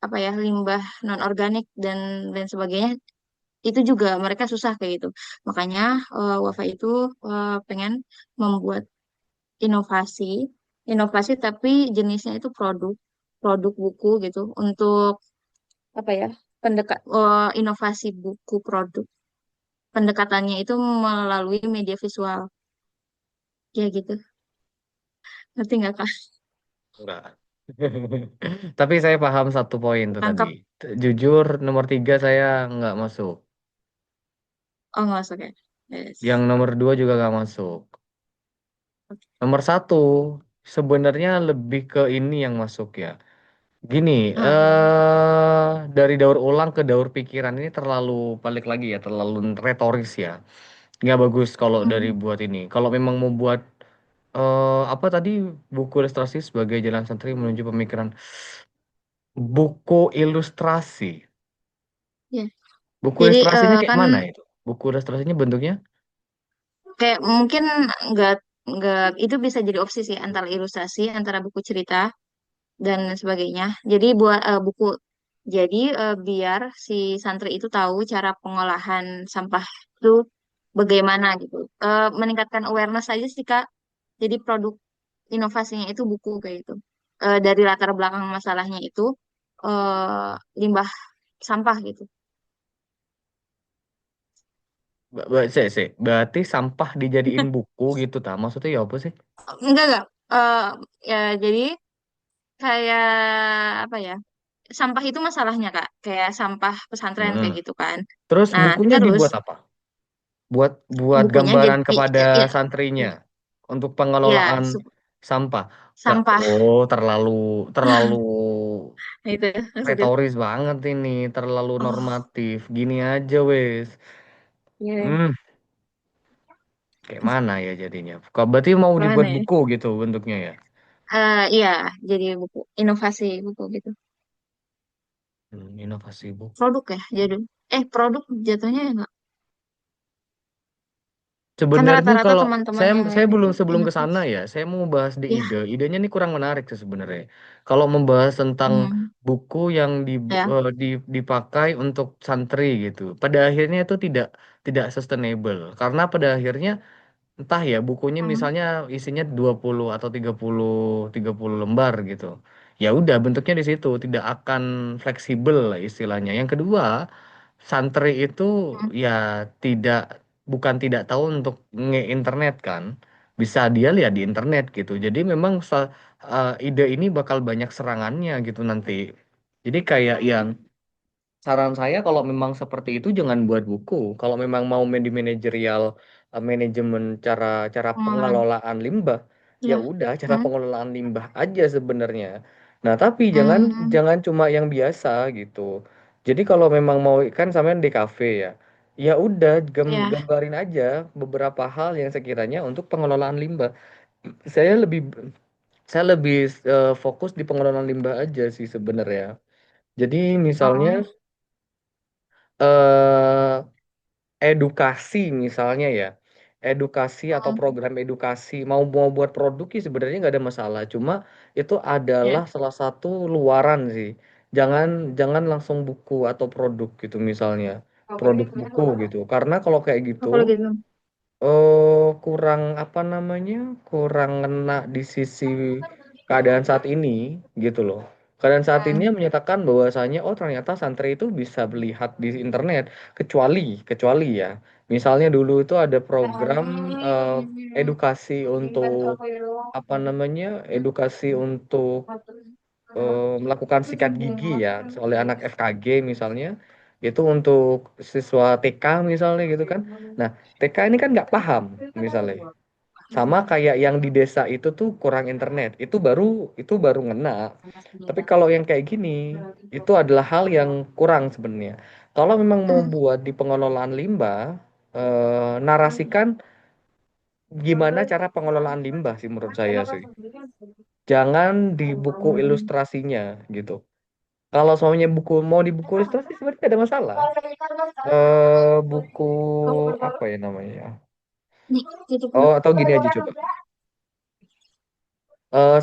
apa ya, limbah non organik dan sebagainya itu juga mereka susah kayak gitu. Makanya Wafa itu pengen membuat inovasi, inovasi tapi jenisnya itu produk, produk buku gitu untuk apa ya, inovasi buku produk pendekatannya itu melalui media visual. Ya gitu. Ngerti nggak Kak? Enggak. Tapi saya paham satu poin tuh tadi. Tangkap. Jujur, nomor 3 saya nggak masuk. Oh nggak masuk ya. Yes. Yang nomor 2 juga nggak masuk. Oke. Nomor 1 sebenarnya lebih ke ini yang masuk ya. Gini, Hmm. dari daur ulang ke daur pikiran ini terlalu balik lagi ya, terlalu retoris ya. Nggak bagus kalau dari Hmm. buat ini. Kalau memang mau buat apa tadi buku ilustrasi sebagai jalan santri menuju pemikiran, buku ilustrasi. Ya. Buku Jadi ilustrasinya kayak kan mana itu? Buku ilustrasinya bentuknya? kayak mungkin nggak nggak itu bisa jadi opsi sih antara ilustrasi, antara buku cerita dan sebagainya. Jadi buat buku. Jadi biar si santri itu tahu cara pengolahan sampah itu bagaimana gitu. Meningkatkan awareness aja sih Kak. Jadi produk inovasinya itu buku kayak gitu. Dari latar belakang masalahnya itu limbah sampah gitu. Berarti sampah dijadiin buku gitu ta? Maksudnya ya apa sih? Enggak. Ya, jadi kayak apa ya? Sampah itu masalahnya Kak. Kayak sampah pesantren Mm-mm. kayak gitu kan. Terus Nah, bukunya terus dibuat apa? Buat buat bukunya gambaran jadi kepada ya, santrinya ya, untuk ya, pengelolaan sampah. sampah Oh, terlalu terlalu itu maksudnya. retoris banget ini, terlalu Oh, normatif. Gini aja wes. ya. Hmm, Kayak mana ya jadinya? Kok berarti mau dibuat Gimana ya? buku gitu bentuknya ya? Iya, jadi buku inovasi buku gitu. Inovasi buku. Produk ya, jadi produk jatuhnya ya nggak? Kan Sebenarnya rata-rata kalau teman-teman saya yang saya lagi belum sebelum ke sana inovasi. ya, saya mau bahas di Ya, ide. Idenya ini kurang menarik sih sebenarnya. Kalau membahas tentang hmm, buku yang ya, dipakai untuk santri gitu. Pada akhirnya itu tidak sustainable karena pada akhirnya entah ya bukunya hmm, misalnya isinya 20 atau tiga puluh lembar gitu. Ya udah bentuknya di situ tidak akan fleksibel lah istilahnya. Yang kedua, santri itu hmm, ya tidak bukan tidak tahu untuk nge-internet kan. Bisa dia lihat di internet gitu. Jadi memang ide ini bakal banyak serangannya gitu nanti. Jadi kayak yang saran saya kalau memang seperti itu jangan buat buku. Kalau memang mau di manajerial manajemen cara cara pengenalan. pengelolaan limbah, ya Ya, udah cara hmm, pengelolaan limbah aja sebenarnya. Nah, tapi jangan hmm, jangan cuma yang biasa gitu. Jadi kalau memang mau kan sampean di kafe ya, ya udah ya, gambarin aja beberapa hal yang sekiranya untuk pengelolaan limbah. Saya lebih saya lebih fokus di pengelolaan limbah aja sih sebenarnya. Jadi misalnya oh, eh edukasi misalnya ya, edukasi atau hmm, program edukasi mau mau buat produk sih sebenarnya nggak ada masalah, cuma itu adalah ya, salah satu luaran sih. Jangan jangan langsung buku atau produk gitu misalnya, produk buku gitu, karena kalau kayak gitu apa lagi tuh? kurang apa namanya, kurang ngena di sisi keadaan saat ini gitu loh. Keadaan saat ini Hmm, yang menyatakan bahwasanya oh ternyata santri itu bisa melihat di internet, kecuali ya. Misalnya dulu itu ada program eh, edukasi untuk apa namanya, edukasi untuk melakukan sikat gigi ya oleh anak FKG misalnya, itu untuk siswa TK misalnya gitu kan. Nah, TK ini kan nggak paham misalnya, sama kayak yang di desa itu tuh kurang internet, itu baru ngena. Tapi kalau yang kayak gini itu adalah hal yang kurang sebenarnya. Kalau memang mau hmm, buat di pengelolaan limbah, narasikan gimana cara pengelolaan limbah sih menurut saya sih. Jangan di buku ilustrasinya gitu. Kalau soalnya mau di buku ilustrasi sebenarnya tidak ada masalah. Buku apa ya namanya? nih, tutup dulu. Oh, atau gini aja coba.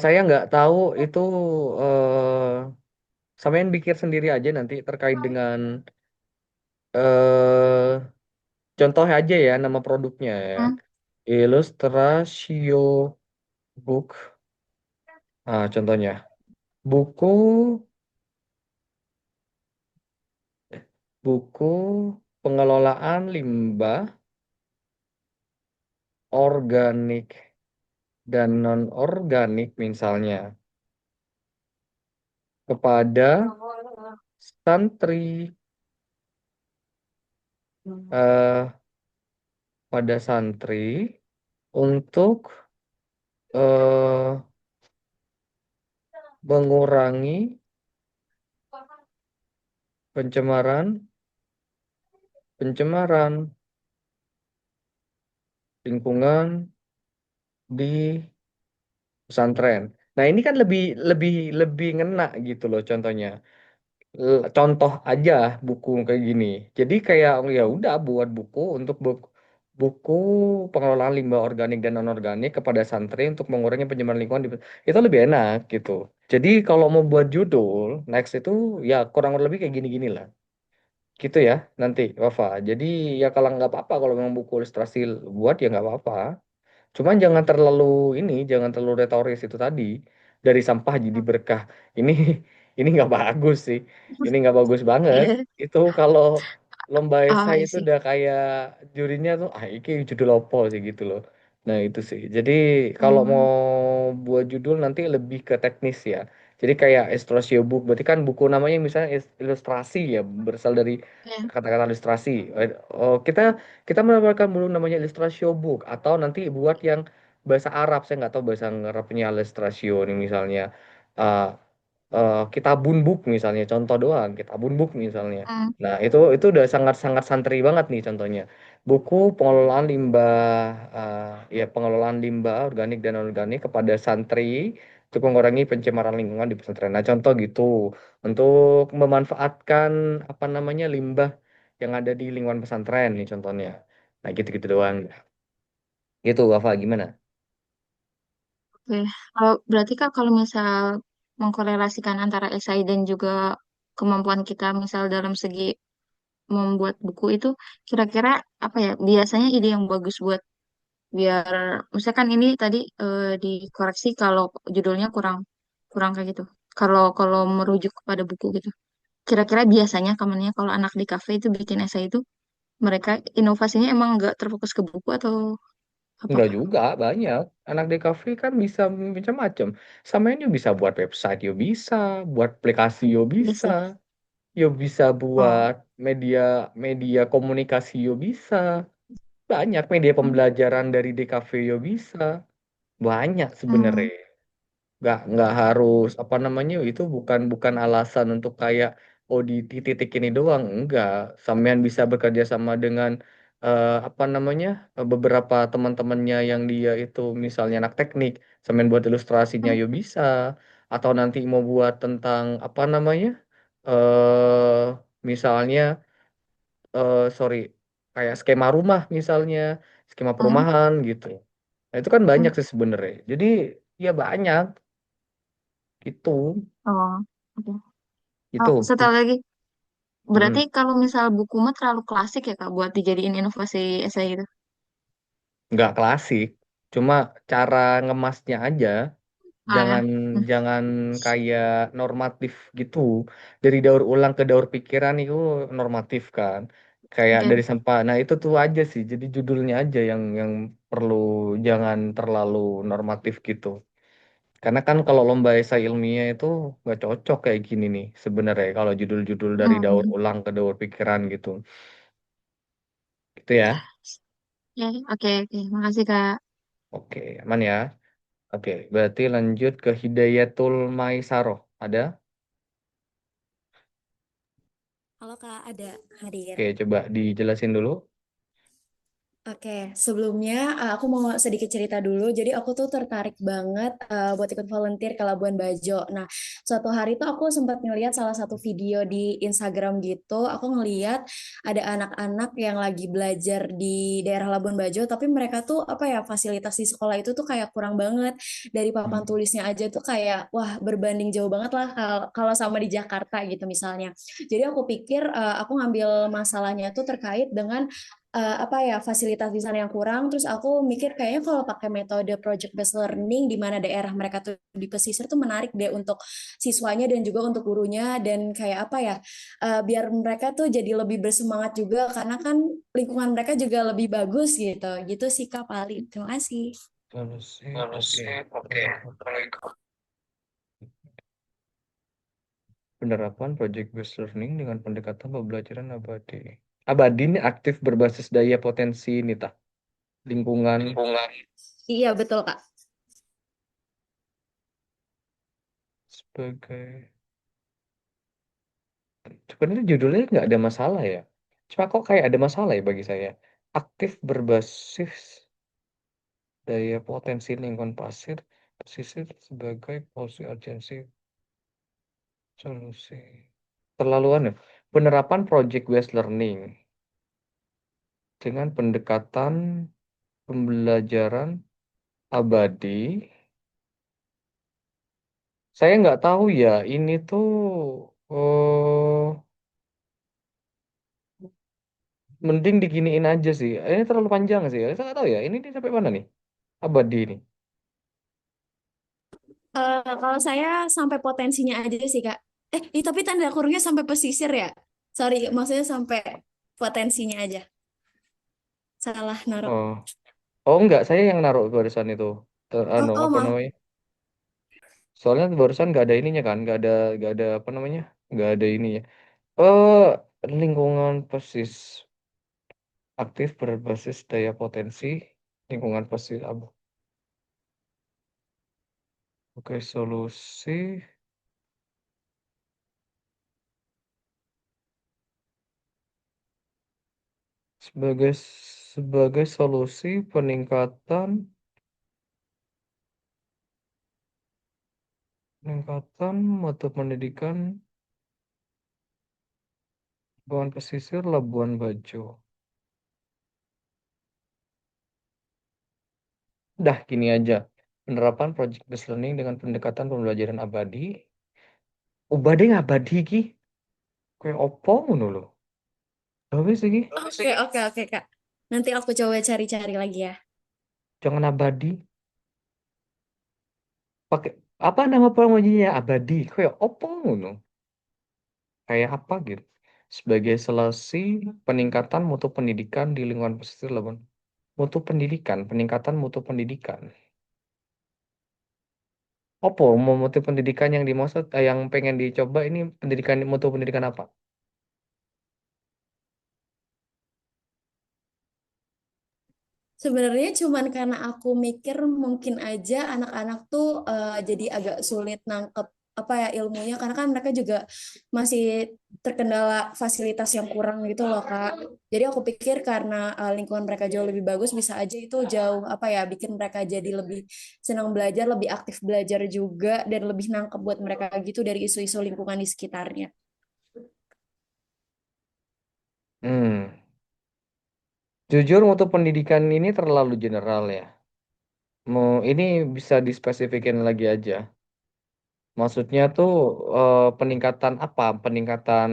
Saya nggak tahu itu sampean pikir sendiri aja nanti terkait dengan eh contoh aja ya nama produknya ya. Hmm, Illustratio Book. Contohnya buku buku pengelolaan limbah organik dan non organik misalnya kepada santri, eh pada santri untuk eh mengurangi pencemaran pencemaran lingkungan di pesantren. Nah, ini kan lebih lebih lebih ngena gitu loh contohnya. Contoh aja buku kayak gini. Jadi kayak ya udah buat buku untuk buku pengelolaan limbah organik dan non organik kepada santri untuk mengurangi pencemaran lingkungan itu lebih enak gitu. Jadi kalau mau buat judul next itu ya kurang lebih kayak gini-gini lah. Gitu ya nanti Wafa. Jadi ya kalau nggak apa-apa kalau memang buku ilustrasi buat ya nggak apa-apa. Cuman jangan terlalu jangan terlalu retoris itu tadi. Dari sampah jadi berkah. Ini ini nggak bagus sih. Ini nggak bagus banget. iya. Itu kalau lomba Oh, esai I itu see. udah kayak jurinya tuh, ini judul apa sih gitu loh. Nah itu sih. Jadi kalau mau Hmm, buat judul nanti lebih ke teknis ya. Jadi kayak illustration book. Berarti kan buku namanya misalnya ilustrasi ya. Berasal dari ya. kata-kata ilustrasi. Oh, kita menambahkan dulu namanya illustration book atau nanti buat yang bahasa Arab, saya nggak tahu bahasa Arabnya illustration nih misalnya. Kitabun Book misalnya, contoh doang, Kitabun Book misalnya. Hmm. Nah, itu udah sangat-sangat santri banget nih contohnya. Buku pengelolaan limbah, ya pengelolaan limbah organik dan anorganik kepada santri untuk mengurangi pencemaran lingkungan di pesantren. Nah, contoh gitu untuk memanfaatkan apa namanya limbah yang ada di lingkungan pesantren nih contohnya. Nah, gitu-gitu doang. Gitu, Wafa, gimana? Oke, kalau berarti Kak kalau misal mengkorelasikan antara esai dan juga kemampuan kita misal dalam segi membuat buku itu kira-kira apa ya biasanya ide yang bagus buat biar misalkan ini tadi dikoreksi kalau judulnya kurang kurang kayak gitu. Kalau kalau merujuk kepada buku gitu. Kira-kira biasanya kamennya kalau anak di kafe itu bikin esai itu mereka inovasinya emang nggak terfokus ke buku atau apa Enggak Kak? juga, banyak. Anak DKV kan bisa macam-macam. Sama ini bisa buat website, yo bisa, buat aplikasi, yo Iya bisa, sih. yo bisa Oh. buat media media komunikasi, yo bisa. Banyak media Hmm. pembelajaran dari DKV, yo bisa. Banyak Hmm. sebenarnya. Nggak harus apa namanya itu bukan bukan alasan untuk kayak oh di titik ini doang, enggak. Sampean bisa bekerja sama dengan apa namanya beberapa teman-temannya yang dia itu misalnya anak teknik, sampean buat ilustrasinya Hmm. yo bisa, atau nanti mau buat tentang apa namanya eh misalnya sorry kayak skema rumah misalnya, skema Hmm. perumahan gitu. Nah, itu kan Hmm. banyak sih sebenarnya. Jadi ya banyak gitu. Oh, oke. Oh, Itu satu lagi. Berarti mm, kalau misal buku mah terlalu klasik ya Kak buat dijadiin inovasi esai gitu. nggak klasik, cuma cara ngemasnya aja, Ah ya. jangan Hmm. jangan kayak normatif gitu. Dari daur ulang ke daur pikiran itu normatif kan, kayak Oke. dari sampah. Nah itu tuh aja sih. Jadi judulnya aja yang perlu jangan terlalu normatif gitu. Karena kan kalau lomba esai ilmiah itu nggak cocok kayak gini nih sebenarnya kalau judul-judul dari daur Hmm. ulang ke daur pikiran gitu. Gitu ya. Oke, oke, oke. Makasih Kak. Oke, aman ya. Oke, berarti lanjut ke Hidayatul Maisaroh. Ada? Halo Kak, ada hadir. Oke, coba dijelasin dulu. Oke, sebelumnya aku mau sedikit cerita dulu. Jadi aku tuh tertarik banget buat ikut volunteer ke Labuan Bajo. Nah, suatu hari tuh aku sempat ngeliat salah satu video di Instagram gitu. Aku ngeliat ada anak-anak yang lagi belajar di daerah Labuan Bajo, tapi mereka tuh apa ya fasilitas di sekolah itu tuh kayak kurang banget. Dari papan Hmm. tulisnya aja tuh kayak wah berbanding jauh banget lah kalau sama di Jakarta gitu misalnya. Jadi aku pikir aku ngambil masalahnya tuh terkait dengan apa ya fasilitas di sana yang kurang. Terus aku mikir kayaknya kalau pakai metode project based learning di mana daerah mereka tuh di pesisir tuh menarik deh untuk siswanya dan juga untuk gurunya dan kayak apa ya biar mereka tuh jadi lebih bersemangat juga karena kan lingkungan mereka juga lebih bagus gitu. Gitu sih Kak Pali. Terima kasih. Solusi, oke. Penerapan project based learning dengan pendekatan pembelajaran abadi. Abadi ini aktif berbasis daya potensi ini tak lingkungan Iya betul Kak. sebagai. Sebenarnya judulnya nggak ada masalah ya. Cuma kok kayak ada masalah ya bagi saya. Aktif berbasis daya potensi lingkungan pasir pesisir sebagai policy urgency solusi. Terlalu aneh. Penerapan project based learning dengan pendekatan pembelajaran abadi. Saya nggak tahu ya, ini tuh oh, mending diginiin aja sih. Ini terlalu panjang sih. Saya nggak tahu ya, ini sampai mana nih? Abadi ini. Kalau saya sampai potensinya aja sih Kak. Tapi tanda kurungnya sampai pesisir ya. Sorry, maksudnya sampai potensinya aja. Salah naruh. Oh, oh enggak, saya yang naruh barusan itu. Oh, Anu, oh apa maaf. namanya? Soalnya barusan nggak ada ininya kan, nggak ada apa namanya? Nggak ada ininya. Oh, lingkungan persis aktif berbasis daya potensi lingkungan fosil abu. Oke, solusi. Sebagai sebagai solusi peningkatan mutu pendidikan lingkungan pesisir Labuan Bajo. Dah gini aja. Penerapan project based learning dengan pendekatan pembelajaran abadi. Ubah deh abadi ki. Kayak opo ngono lho. Wis iki. Oke, oke, oke, Kak. Nanti aku coba cari-cari lagi ya. Jangan abadi. Pakai apa nama pengujinya abadi? Kayak opo ngono. Kayak apa gitu. Sebagai solusi peningkatan mutu pendidikan di lingkungan pesisir Labuan. Mutu pendidikan, peningkatan mutu pendidikan. Opo mau mutu pendidikan yang dimaksud, yang pengen dicoba ini pendidikan mutu pendidikan apa? Sebenarnya cuman karena aku mikir mungkin aja anak-anak tuh jadi agak sulit nangkep apa ya ilmunya karena kan mereka juga masih terkendala fasilitas yang kurang gitu loh Kak. Jadi aku pikir karena lingkungan mereka jauh lebih bagus bisa aja itu jauh apa ya bikin mereka jadi lebih senang belajar, lebih aktif belajar juga dan lebih nangkep buat mereka gitu dari isu-isu lingkungan di sekitarnya. Hmm. Jujur mutu pendidikan ini terlalu general ya. Mau ini bisa dispesifikin lagi aja. Maksudnya tuh peningkatan apa? Peningkatan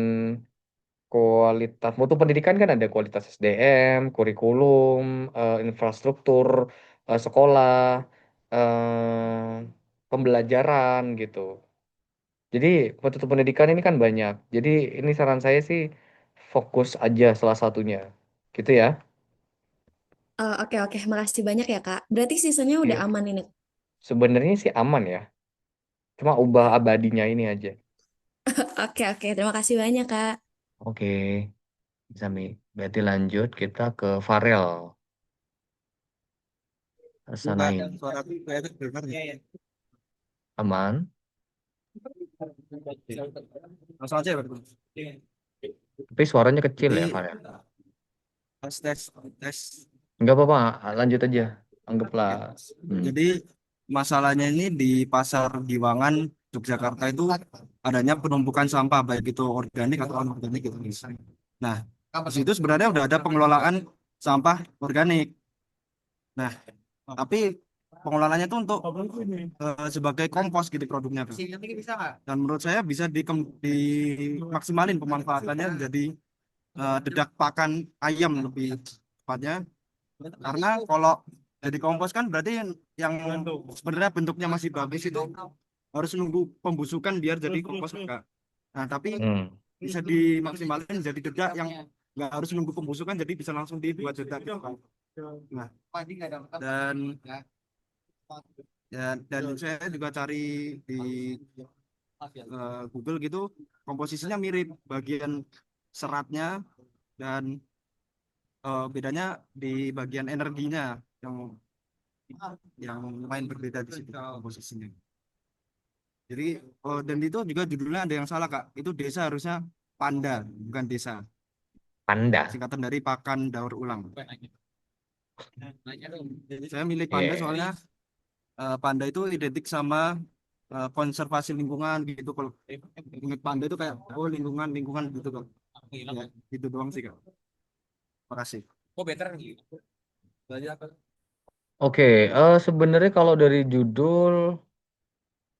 kualitas mutu pendidikan kan ada kualitas SDM, kurikulum, infrastruktur, sekolah, pembelajaran gitu. Jadi mutu pendidikan ini kan banyak. Jadi ini saran saya sih fokus aja salah satunya. Gitu ya. Oke, oke, makasih banyak ya Kak. Berarti sisanya udah Iya. aman ini. Sebenarnya sih aman ya. Cuma ubah abadinya ini aja. Oke, oke, terima kasih banyak Kak. Oke, bisa Mi. Berarti lanjut kita ke Farel Sanain. Aman. Langsung aja ya, Bang. Tapi suaranya kecil Jadi ya, Farel. tes tes. Enggak apa-apa, lanjut aja. Anggaplah. Hmm. Jadi masalahnya ini di Pasar Giwangan Yogyakarta itu adanya penumpukan sampah baik itu organik atau anorganik gitu. Nah, di situ sebenarnya udah ada pengelolaan sampah organik. Nah, tapi pengelolaannya itu untuk sebagai kompos gitu produknya, Bang. Dan menurut saya bisa dimaksimalin pemanfaatannya menjadi dedak pakan ayam lebih tepatnya. Karena kalau jadi kompos kan berarti yang sebenarnya bentuknya masih bagus itu harus nunggu pembusukan biar jadi kompos enggak. Nah, tapi Hmm. bisa dimaksimalin jadi dedak yang nggak harus nunggu pembusukan jadi bisa langsung dibuat dedak gitu, Pak. Nah, dan dan saya juga cari di Google gitu komposisinya mirip bagian seratnya dan bedanya di bagian energinya yang yang lumayan berbeda di situ komposisinya. Jadi dan itu juga judulnya ada yang salah Kak. Itu desa harusnya Panda bukan desa. Panda. Singkatan dari pakan daur ulang. Jadi saya milih Panda Iya. soalnya Panda itu identik sama konservasi lingkungan gitu. Kalau ingat Panda itu kayak oh lingkungan lingkungan gitu kok. Ya, gitu doang sih Kak. Makasih. Oke, sebenarnya kalau dari judul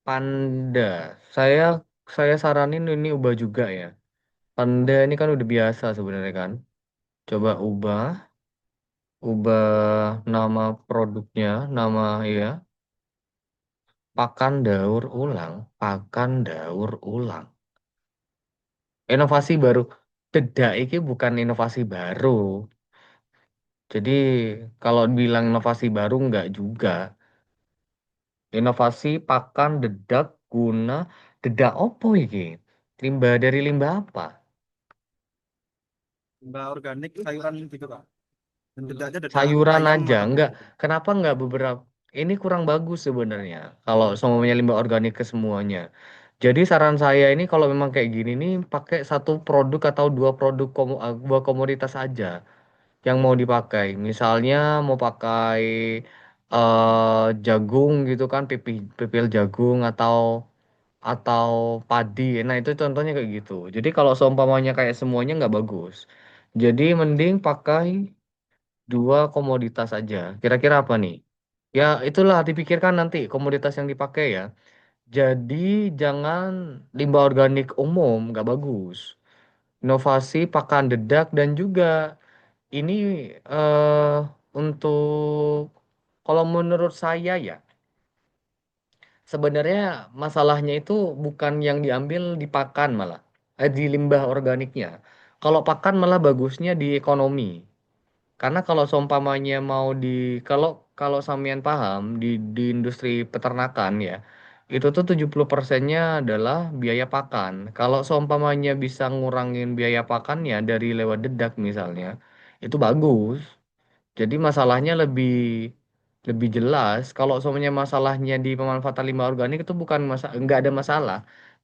Panda, saya saya saranin ini ubah juga ya. Panda ini kan udah biasa sebenarnya kan. Coba ubah nama produknya, nama ya, pakan daur ulang. Inovasi baru. Tidak, ini bukan inovasi baru. Jadi kalau bilang inovasi baru enggak juga. Inovasi pakan dedak guna dedak opo iki? Limbah dari limbah apa? Limbah organik sayuran gitu Kak. Dan tidak ada dedak Sayuran ayam aja, atau enggak. Kenapa enggak beberapa? Ini kurang bagus sebenarnya. Kalau semuanya limbah organik ke semuanya. Jadi saran saya ini kalau memang kayak gini nih pakai satu produk atau dua produk dua komoditas aja. yang mau dipakai. Misalnya mau pakai jagung gitu kan, pipil jagung atau padi. Nah, itu contohnya kayak gitu. Jadi kalau seumpamanya kayak semuanya nggak bagus. Jadi mending pakai dua komoditas aja. Kira-kira apa nih? Ya, itulah dipikirkan nanti komoditas yang dipakai ya. Jadi jangan limbah organik umum, nggak bagus. Inovasi pakan dedak dan juga ini untuk kalau menurut saya ya, sebenarnya masalahnya itu bukan yang diambil di pakan malah, di limbah organiknya. Kalau pakan malah bagusnya di ekonomi. Karena kalau seumpamanya mau kalau kalau sampean paham di industri peternakan ya, itu tuh 70%-nya adalah biaya pakan. Kalau seumpamanya bisa ngurangin biaya pakannya dari lewat dedak misalnya, itu bagus. Jadi masalahnya lebih jelas. Kalau semuanya masalahnya di pemanfaatan limbah organik itu bukan nggak ada masalah.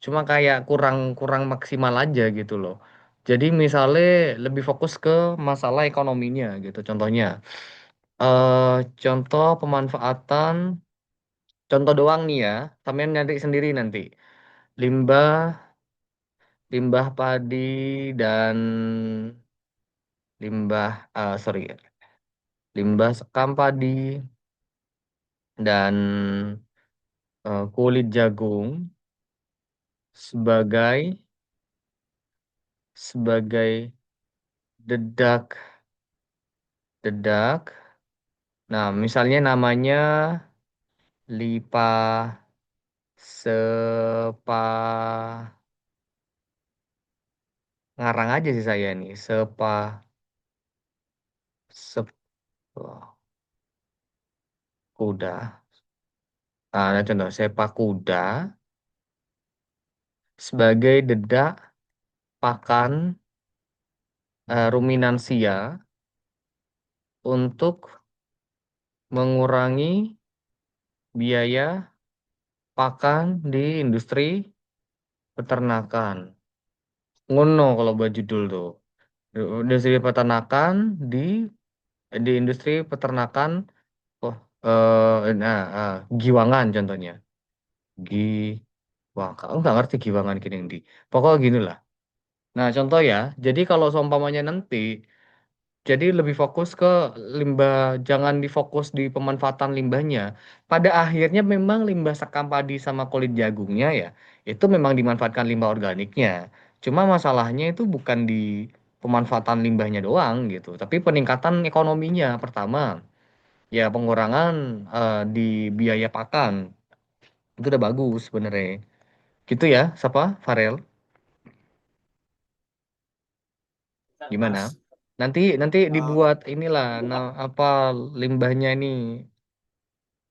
Cuma kayak kurang kurang maksimal aja gitu loh. Jadi misalnya lebih fokus ke masalah ekonominya gitu. Contohnya, eh contoh pemanfaatan, contoh doang nih ya. Sampean nyari sendiri nanti. Limbah, limbah padi dan sorry, limbah sekam padi dan kulit jagung sebagai sebagai dedak dedak. Nah, misalnya namanya lipa sepa ngarang aja sih saya nih sep kuda. Nah, contoh sepak kuda sebagai dedak pakan ruminansia untuk mengurangi biaya pakan di industri peternakan. Ngono kalau buat judul tuh. Industri peternakan di industri peternakan oh giwangan contohnya. Wah, kamu nggak ngerti giwangan gini di. Pokoknya gini lah. Nah, contoh ya. Jadi kalau seumpamanya nanti jadi lebih fokus ke limbah, jangan difokus di pemanfaatan limbahnya. Pada akhirnya memang limbah sekam padi sama kulit jagungnya ya, itu memang dimanfaatkan limbah organiknya. Cuma masalahnya itu bukan di pemanfaatan limbahnya doang gitu, tapi peningkatan ekonominya pertama. Ya pengurangan di biaya pakan. Itu udah bagus sebenarnya. Gitu ya, siapa? Farel. Gimana? Mas. Nanti nanti Eh, dibuat inilah apa limbahnya ini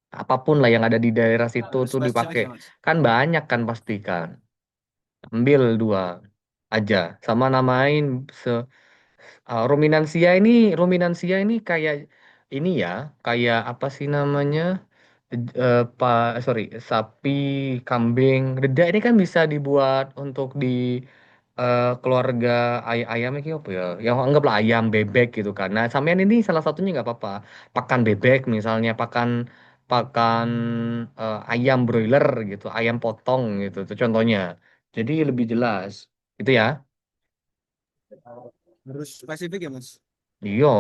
apapun lah yang ada di daerah situ harus tuh spesifik dipakai. ya Mas. Kan banyak kan pasti kan. Ambil dua aja sama namain ruminansia ini kayak ini ya, kayak apa sih namanya? Sorry, sapi, kambing, dedak ini kan bisa dibuat untuk di keluarga ayamnya kayak apa ya? Yang anggaplah ayam, bebek gitu kan. Nah, sampean ini salah satunya nggak apa-apa. Pakan bebek misalnya, pakan pakan ayam broiler gitu, ayam potong gitu. Itu contohnya. Jadi lebih jelas. Itu ya. Harus spesifik ya Mas. Iya,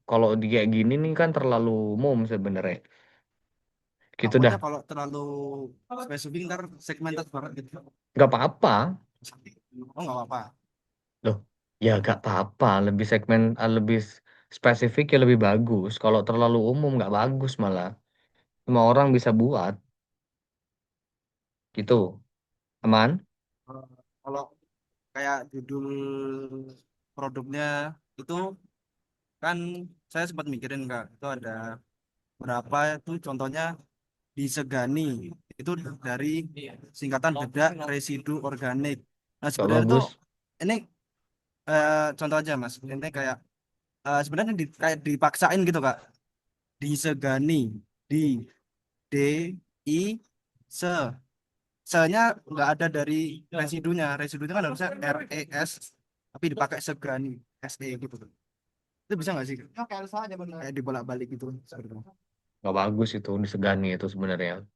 kalau dia kayak gini nih kan terlalu umum sebenarnya. Gitu Takutnya dah. kalau terlalu spesifik ntar segmented banget gitu. Nggak apa-apa. Oh nggak apa-apa. Loh, ya nggak apa-apa. Lebih spesifik ya lebih bagus. Kalau terlalu umum nggak bagus malah. Semua orang bisa buat. Gitu. Aman? Eh, Kalau kayak judul produknya itu kan saya sempat mikirin Kak, itu ada berapa itu contohnya disegani itu dari singkatan dedak residu organik. Nah Nggak sebenarnya itu bagus. ini contoh aja Mas, ini kayak sebenarnya kayak dipaksain gitu Kak, disegani di D I se nya nggak ada dari residunya kan harusnya R E S tapi dipakai segani S E gitu. Itu bisa nggak sih? Ya, kayak Elsa aja bener. Kayak dibolak-balik gitu. Sebenarnya. Nggak bagus itu disegani itu sebenarnya.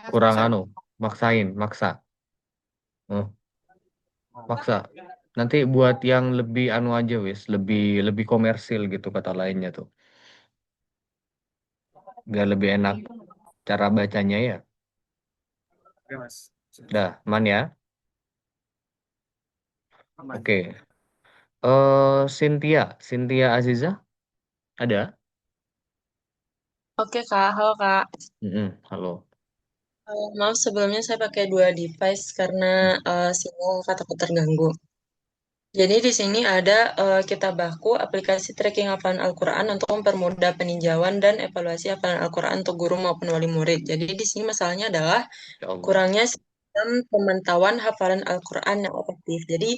Kurang Bisa. anu, maksain, maksa. Hmm, maksa. Nanti buat yang lebih anu aja wis, lebih lebih komersil gitu kata lainnya tuh. Biar lebih enak cara bacanya ya. Oke, Mas. Dah, aman ya. Aman. Oke. Cynthia, Cynthia Aziza ada? Oke Kak, halo Kak. Halo. Maaf sebelumnya saya pakai dua device karena sinyal kataku terganggu. Jadi di sini ada Kitab Baku, aplikasi tracking hafalan Al-Quran untuk mempermudah peninjauan dan evaluasi hafalan Al-Quran untuk guru maupun wali murid. Jadi di sini masalahnya adalah Ya Allah. kurangnya sistem pemantauan hafalan Al-Quran yang efektif. Jadi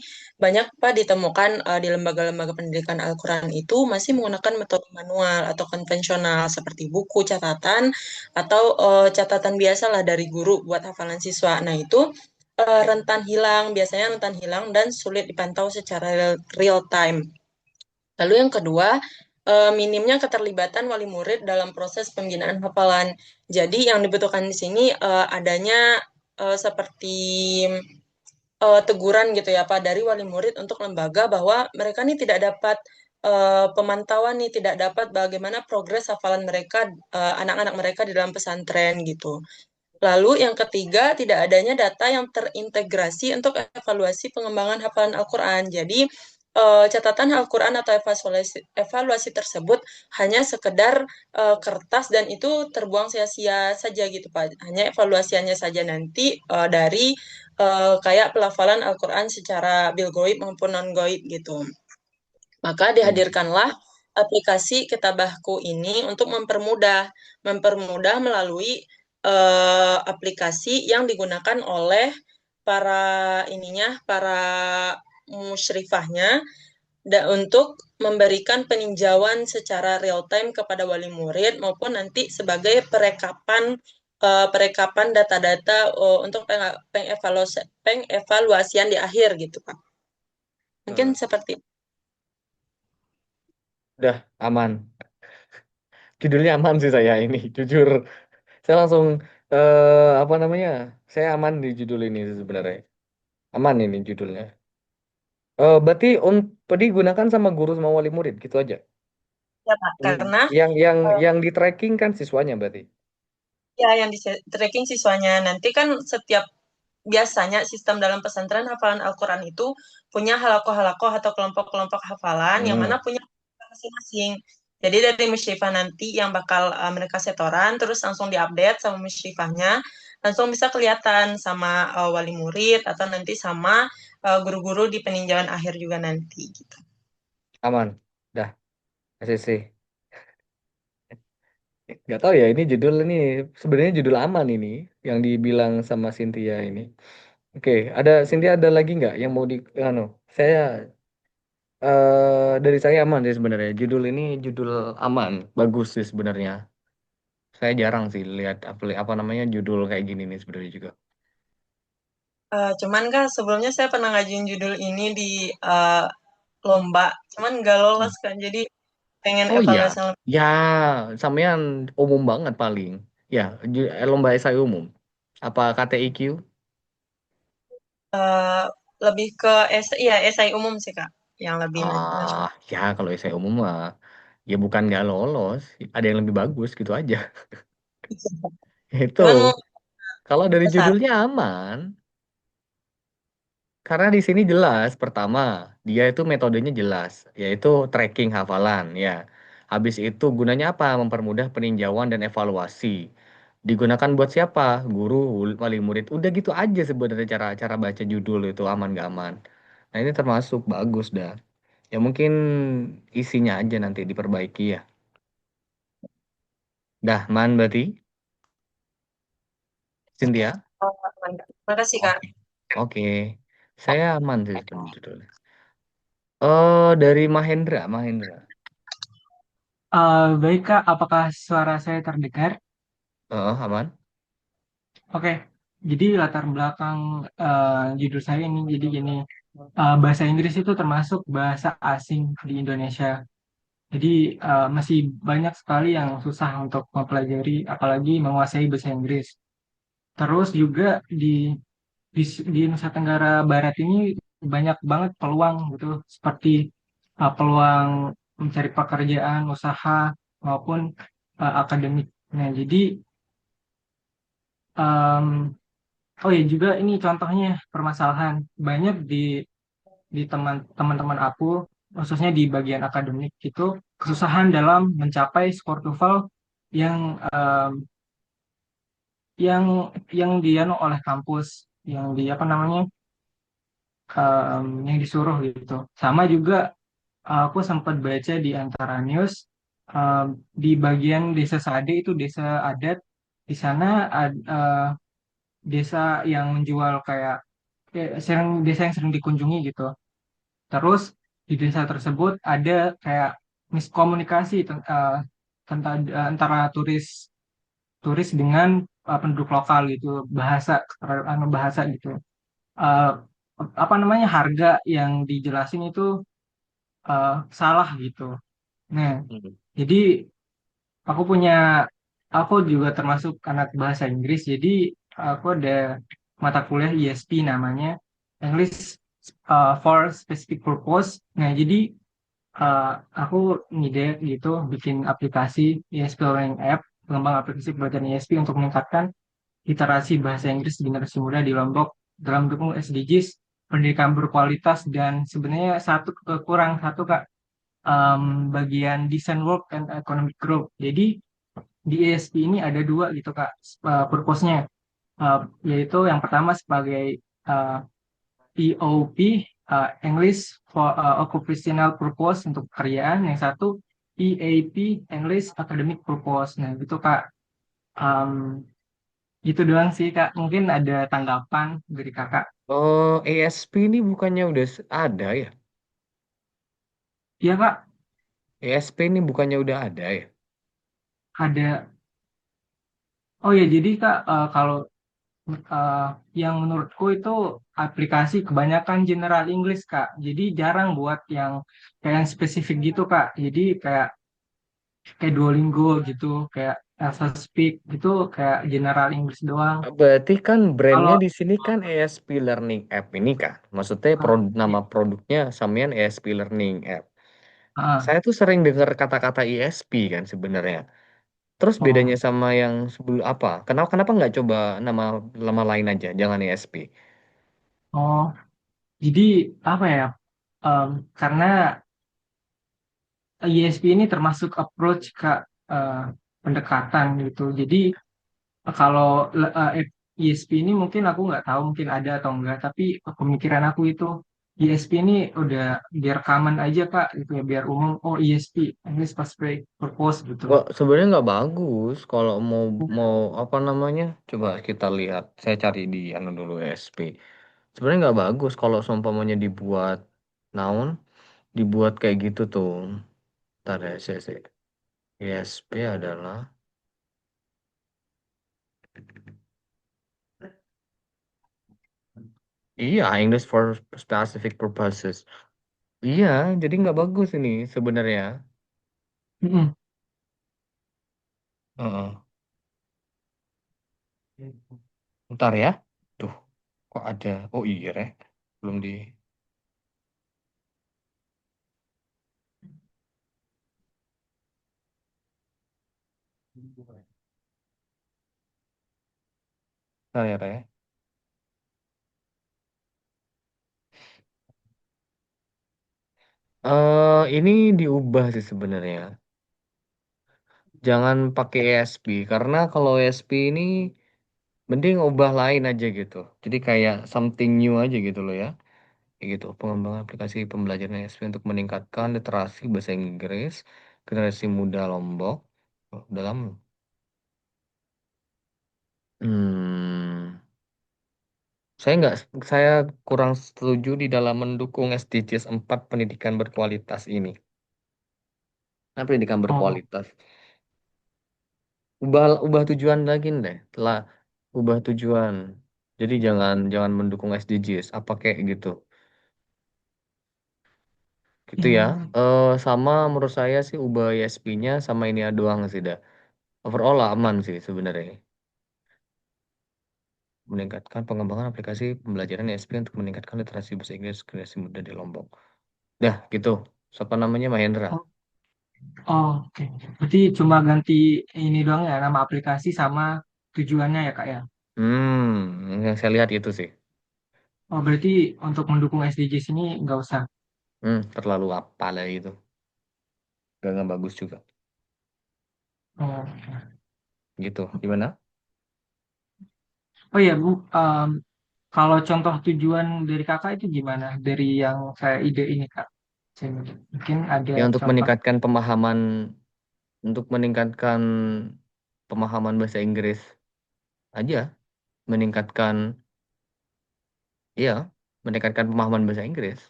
banyak Pak ditemukan di lembaga-lembaga pendidikan Al-Quran itu masih menggunakan metode manual atau konvensional seperti buku catatan atau catatan biasa lah dari guru buat hafalan siswa. Nah itu biasanya rentan hilang dan sulit dipantau secara real time. Lalu yang kedua, minimnya keterlibatan wali murid dalam proses pembinaan hafalan. Jadi yang dibutuhkan di sini adanya seperti teguran gitu ya Pak dari wali murid untuk lembaga bahwa mereka nih tidak dapat pemantauan nih, tidak dapat bagaimana progres hafalan mereka, anak-anak mereka di dalam pesantren gitu. Lalu yang ketiga, tidak adanya data yang terintegrasi untuk evaluasi pengembangan hafalan Al-Quran. Jadi, catatan Al-Quran atau evaluasi tersebut hanya sekedar kertas dan itu terbuang sia-sia saja gitu, Pak. Hanya evaluasiannya saja nanti dari kayak pelafalan Al-Quran secara bil goib maupun non goib gitu. Maka dihadirkanlah aplikasi Kitabahku ini untuk mempermudah melalui aplikasi yang digunakan oleh para musyrifahnya untuk memberikan peninjauan secara real time kepada wali murid maupun nanti sebagai perekapan data-data untuk pengevaluasian di akhir gitu Pak. Mungkin seperti Udah aman. Judulnya aman sih saya ini, jujur. Saya langsung apa namanya? Saya aman di judul ini sih sebenarnya. Aman ini judulnya. Berarti digunakan sama guru sama wali murid gitu aja. ya Pak, karena Yang di tracking kan siswanya berarti. ya yang di tracking siswanya nanti kan setiap biasanya sistem dalam pesantren hafalan Al-Quran itu punya halakoh-halakoh atau kelompok-kelompok hafalan yang mana Hmm, punya masing-masing. Jadi dari musyrifah nanti yang bakal mereka setoran terus langsung diupdate sama musyrifahnya, langsung bisa kelihatan sama wali murid atau nanti sama guru-guru di peninjauan akhir juga nanti gitu. aman. Dah, SSC. Nggak tahu ya ini judul ini sebenarnya judul aman ini yang dibilang sama Cynthia ini. Oke, Cynthia ada lagi nggak yang mau di anu? Saya dari saya aman sih sebenarnya. Judul ini judul aman, bagus sih sebenarnya. Saya jarang sih lihat apa namanya judul kayak gini nih sebenarnya juga. Cuman kan sebelumnya saya pernah ngajuin judul ini di uh, lomba, cuman nggak lolos kan, jadi pengen Oh iya, evaluasi ya sampean umum banget paling. Ya, lomba esai umum. Apa KTIQ? eh, lebih ke esai umum sih Kak, yang lebih nasional. Ya kalau esai umum mah ya bukan nggak lolos, ada yang lebih bagus gitu aja. Itu Cuman mau kalau dari besar. judulnya aman. Karena di sini jelas, pertama, dia itu metodenya jelas, yaitu tracking hafalan, ya. Habis itu gunanya apa? Mempermudah peninjauan dan evaluasi. Digunakan buat siapa? Guru, wali murid. Udah gitu aja sebenarnya cara cara baca judul itu aman gak aman. Nah ini termasuk bagus dah. Ya mungkin isinya aja nanti diperbaiki ya. Dah, man berarti, Cynthia? Mantap. Makasih Kak. Oke. Oke. Saya aman sih sebenarnya judulnya. Dari Mahendra, Mahendra. Baik Kak, apakah suara saya terdengar? Aman. Oke, jadi latar belakang judul saya ini jadi gini, bahasa Inggris itu termasuk bahasa asing di Indonesia. Jadi masih banyak sekali yang susah untuk mempelajari, apalagi menguasai bahasa Inggris. Terus juga di Nusa Tenggara Barat ini banyak banget peluang gitu, seperti peluang mencari pekerjaan, usaha maupun akademik. Nah, jadi em, oh ya juga ini contohnya permasalahan banyak di teman-teman aku, khususnya di bagian akademik itu kesusahan dalam mencapai skor TOEFL yang em, yang yang dianu oleh kampus, yang di apa namanya, yang disuruh gitu. Sama juga aku sempat baca di antara news, em, di bagian desa Sade itu desa adat, di sana desa yang menjual kayak desa yang sering dikunjungi gitu. Terus di desa tersebut ada kayak miskomunikasi tentang antara turis turis dengan penduduk lokal gitu, bahasa bahasa gitu. Eh, apa namanya, harga yang dijelasin itu salah gitu. Nah, Hmm. jadi aku punya aku juga termasuk anak bahasa Inggris, jadi aku ada mata kuliah ESP namanya, English for Specific Purpose. Nah, jadi uh, aku ngide gitu bikin aplikasi ESP Learning App, pengembang aplikasi pembelajaran ESP untuk meningkatkan literasi bahasa Inggris di generasi muda di Lombok dalam mendukung SDGs, pendidikan berkualitas, dan sebenarnya kurang satu Kak, bagian design work and economic growth. Jadi di ESP ini ada dua gitu Kak, purpose-nya. Yaitu yang pertama sebagai uh, EOP, English for Occupational Purpose untuk pekerjaan, yang satu EAP, English Academic Purpose. Nah gitu Kak. Um, gitu doang sih Kak. Mungkin ada tanggapan dari Kakak. Oh, ESP ini bukannya udah ada ya? Iya Kak, ESP ini bukannya udah ada ya? ada. Oh ya, jadi Kak, kalau eh, yang menurutku itu aplikasi kebanyakan general English Kak. Jadi jarang buat yang kayak yang spesifik gitu Kak. Jadi kayak kayak Duolingo gitu, kayak Elsa Speak gitu, kayak general English doang. Berarti kan brandnya Kalau di sini kan ESP Learning App ini kan? Maksudnya nama produknya samian ESP Learning App. ah, Saya tuh sering dengar kata-kata ESP kan sebenarnya. Terus bedanya oh, sama yang sebelum apa? Kenapa kenapa nggak coba nama nama lain aja, jangan ESP? oh, jadi apa ya? Em, karena ISP ini termasuk approach ke eh, pendekatan gitu. Jadi kalau ISP ini mungkin aku nggak tahu mungkin ada atau enggak, tapi pemikiran aku itu ISP ini udah biar common aja Kak gitu ya, biar umum. Oh ISP, English Pathway Purpose gitu. Wah, sebenarnya nggak bagus kalau mau mau apa namanya? Coba kita lihat. Saya cari di anu dulu ESP. Sebenarnya nggak bagus kalau seumpamanya dibuat noun, dibuat kayak gitu tuh. Ntar ya, saya. ESP adalah iya English for specific purposes. Iya, jadi nggak bagus ini sebenarnya. Mm-mm. Heeh. Ntar ya. Tuh, kok ada? Oh iya, belum di. Ntar ya, Re. Ini diubah sih sebenarnya. Jangan pakai ESP karena kalau ESP ini mending ubah lain aja gitu. Jadi kayak something new aja gitu loh ya. Kayak gitu. Pengembangan aplikasi pembelajaran ESP untuk meningkatkan literasi bahasa Inggris generasi muda Lombok. Oh, dalam. Hmm, nggak, saya kurang setuju di dalam mendukung SDGs 4 pendidikan berkualitas ini. Nah, pendidikan Oh, berkualitas. Ubah ubah tujuan lagi deh. Telah ubah tujuan. Jadi jangan jangan mendukung SDGs, apa kayak gitu. Gitu ya. Hmm. Sama menurut saya sih ubah ISP-nya sama ini doang sih dah. Overall lah aman sih sebenarnya. Meningkatkan pengembangan aplikasi pembelajaran ISP untuk meningkatkan literasi bahasa Inggris generasi muda di Lombok. Dah gitu. Siapa namanya Mahendra? Oh, oh, oke. Berarti cuma ganti ini doang ya, nama aplikasi sama tujuannya ya Kak ya. Yang saya lihat itu sih. Oh, berarti untuk mendukung SDGs ini nggak usah. Terlalu apa lah itu. Gak bagus juga. Oh, Gitu. Gimana? oh ya Bu, kalau contoh tujuan dari kakak itu gimana? Dari yang saya ide ini Kak. Mungkin ada Ya contoh. untuk meningkatkan pemahaman bahasa Inggris aja, meningkatkan ya, meningkatkan pemahaman bahasa Inggris.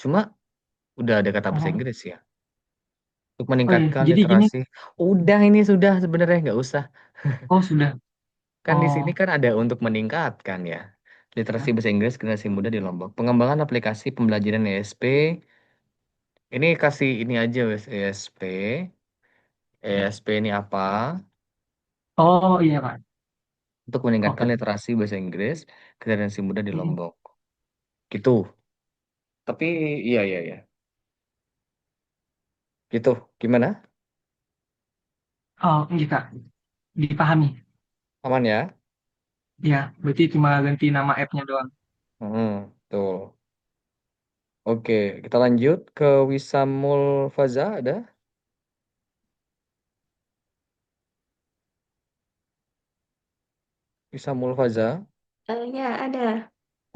Cuma udah ada kata bahasa Oh, Inggris ya. Untuk oh iya. meningkatkan Jadi gini. literasi. Udah ini sudah sebenarnya nggak usah. Oh sudah. Kan di sini Oh, kan ada untuk meningkatkan ya. Literasi ya. bahasa Inggris generasi muda di Lombok. Pengembangan aplikasi pembelajaran ESP. Ini kasih ini aja wes ESP. ESP ini apa? Oh iya Kak. Untuk meningkatkan Oke. literasi bahasa Inggris generasi muda di Hmm. Lombok. Gitu. Tapi iya iya iya. Gitu. Gimana? Oh iya Kak. Dipahami. Aman ya? Ya, berarti cuma ganti nama app-nya doang. Tuh. Oke, kita lanjut ke Wisamul Faza ada? Wisamul Faza. Ya, ada.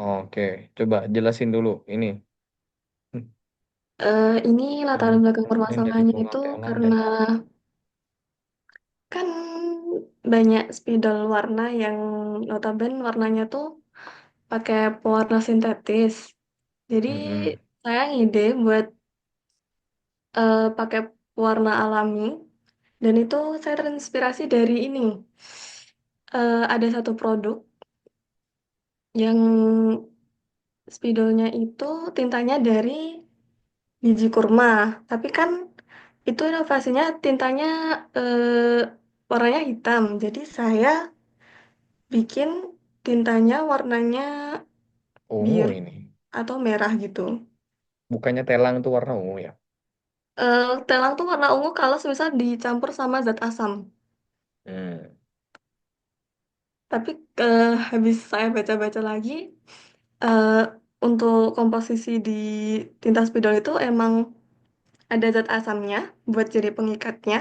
Oke, coba jelasin dulu ini. Hmm, Ini latar belakang Permanen dari permasalahannya bunga itu telang dan karena kan banyak spidol warna yang notabene warnanya tuh pakai pewarna sintetis. Jadi Mm-mm. saya ngide buat pakai pewarna alami dan itu saya terinspirasi dari ini. Ada satu produk yang spidolnya itu tintanya dari biji kurma, tapi kan itu inovasinya tintanya warnanya hitam. Jadi saya bikin tintanya warnanya Ungu biru ini. atau merah gitu. Bukannya telang itu warna ungu ya? Telang tuh warna ungu kalau misal dicampur sama zat asam. Hmm. Tapi habis saya baca-baca lagi, eh, untuk komposisi di tinta spidol itu emang ada zat asamnya buat jadi pengikatnya,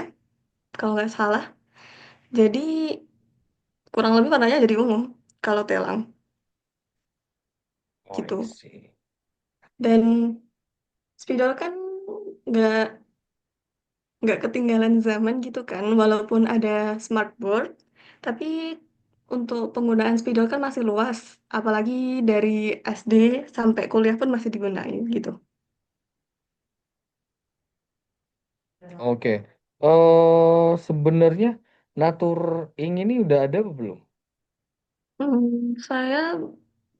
kalau nggak salah. Jadi kurang lebih warnanya jadi ungu kalau telang Oh, I gitu. see. Dan spidol kan nggak nggak ketinggalan zaman gitu kan, walaupun ada smartboard, tapi untuk penggunaan spidol kan masih luas, apalagi dari SD sampai kuliah pun masih digunain gitu. Oke. Sebenarnya Natur Ing ini udah ada apa belum? Saya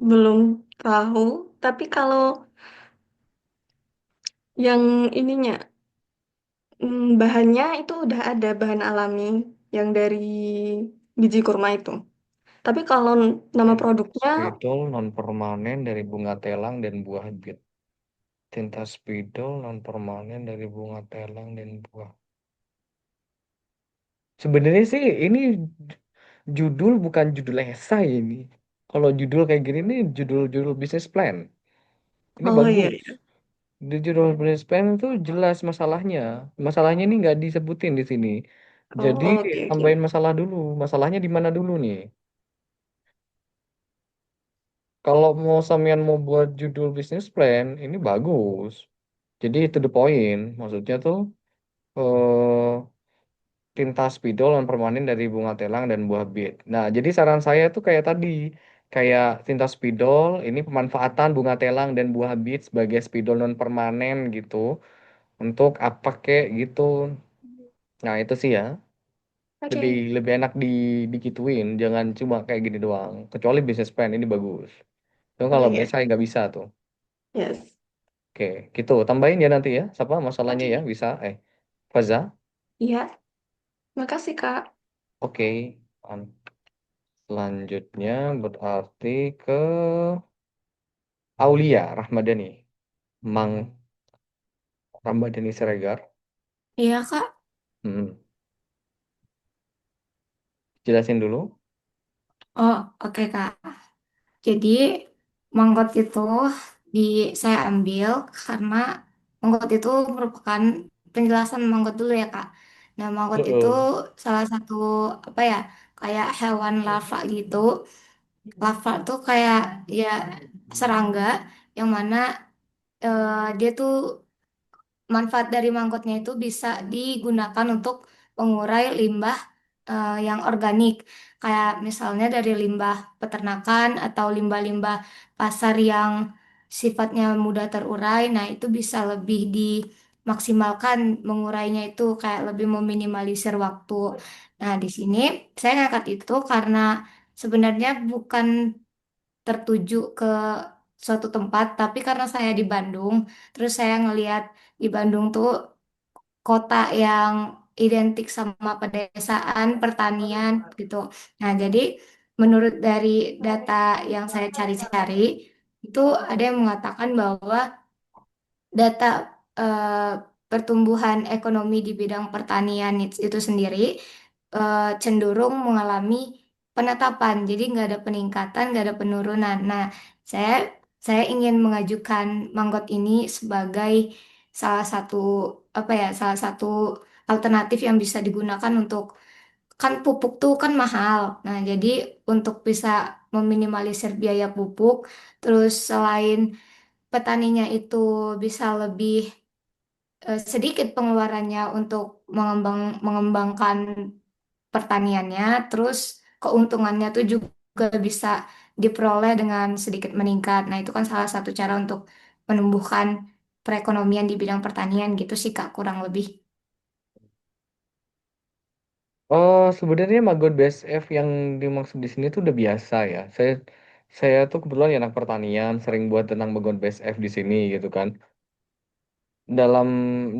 belum tahu, tapi kalau yang ininya, bahannya itu udah ada bahan alami yang dari biji kurma itu. Tapi kalau nama Tinta produknya, spidol non permanen dari bunga telang dan buah bit. Tinta spidol non permanen dari bunga telang dan buah. Sebenarnya sih ini judul bukan judul esai ini. Kalau judul kayak gini nih judul-judul bisnis plan. Ini oh iya, bagus. Di judul bisnis plan itu jelas masalahnya. Masalahnya ini nggak disebutin di sini. oh Jadi oke oke. tambahin masalah dulu. Masalahnya di mana dulu nih? Kalau mau sampean mau buat judul bisnis plan, ini bagus. Jadi to the point. Maksudnya tuh eh tinta spidol non permanen dari bunga telang dan buah bit. Nah, jadi saran saya tuh kayak tadi, kayak tinta spidol ini pemanfaatan bunga telang dan buah bit sebagai spidol non permanen gitu untuk apa kek gitu. Nah, itu sih ya. Lebih Oke. lebih enak digituin, jangan cuma kayak gini doang. Kecuali business plan ini bagus. Cuma Oh kalau iya. SI nggak bisa tuh. Yes. Oke, gitu. Tambahin ya nanti ya. Siapa masalahnya ya Oke. bisa. Faza. Iya. Makasih, Kak. Oke. Selanjutnya berarti ke Aulia Rahmadani. Mang Rahmadani Siregar. Iya, Kak. Hmm. Jelasin dulu. Oh, oke, Kak. Jadi, manggot itu di saya ambil karena manggot itu merupakan penjelasan manggot dulu ya, Kak. Nah, manggot itu Heeh. salah satu apa ya, kayak hewan larva gitu. Larva tuh kayak ya serangga yang mana dia tuh manfaat dari manggotnya itu bisa digunakan untuk mengurai limbah yang organik, kayak misalnya dari limbah peternakan atau limbah-limbah pasar yang sifatnya mudah terurai. Nah, itu bisa lebih dimaksimalkan mengurainya itu kayak lebih meminimalisir waktu. Nah, di sini saya ngangkat itu karena sebenarnya bukan tertuju ke suatu tempat, tapi karena saya di Bandung, terus saya ngelihat di Bandung tuh kota yang identik sama pedesaan, pertanian gitu. Nah, jadi menurut dari data yang saya cari-cari, itu ada yang mengatakan bahwa data eh, pertumbuhan ekonomi di bidang pertanian itu sendiri cenderung mengalami penetapan, jadi nggak ada peningkatan, nggak ada penurunan. Nah, saya saya ingin mengajukan manggot ini sebagai salah satu apa ya, salah satu alternatif yang bisa digunakan untuk kan pupuk tuh kan mahal. Nah, jadi untuk bisa meminimalisir biaya pupuk, terus selain petaninya itu bisa lebih sedikit pengeluarannya untuk mengembangkan pertaniannya, terus keuntungannya tuh juga bisa diperoleh dengan sedikit meningkat. Nah, itu kan salah satu cara untuk menumbuhkan perekonomian di bidang pertanian gitu sih Kak, kurang lebih. Oh, sebenarnya Magot BSF yang dimaksud di sini tuh udah biasa ya. Saya tuh kebetulan ya anak pertanian, sering buat tentang Magot BSF di sini gitu kan. Dalam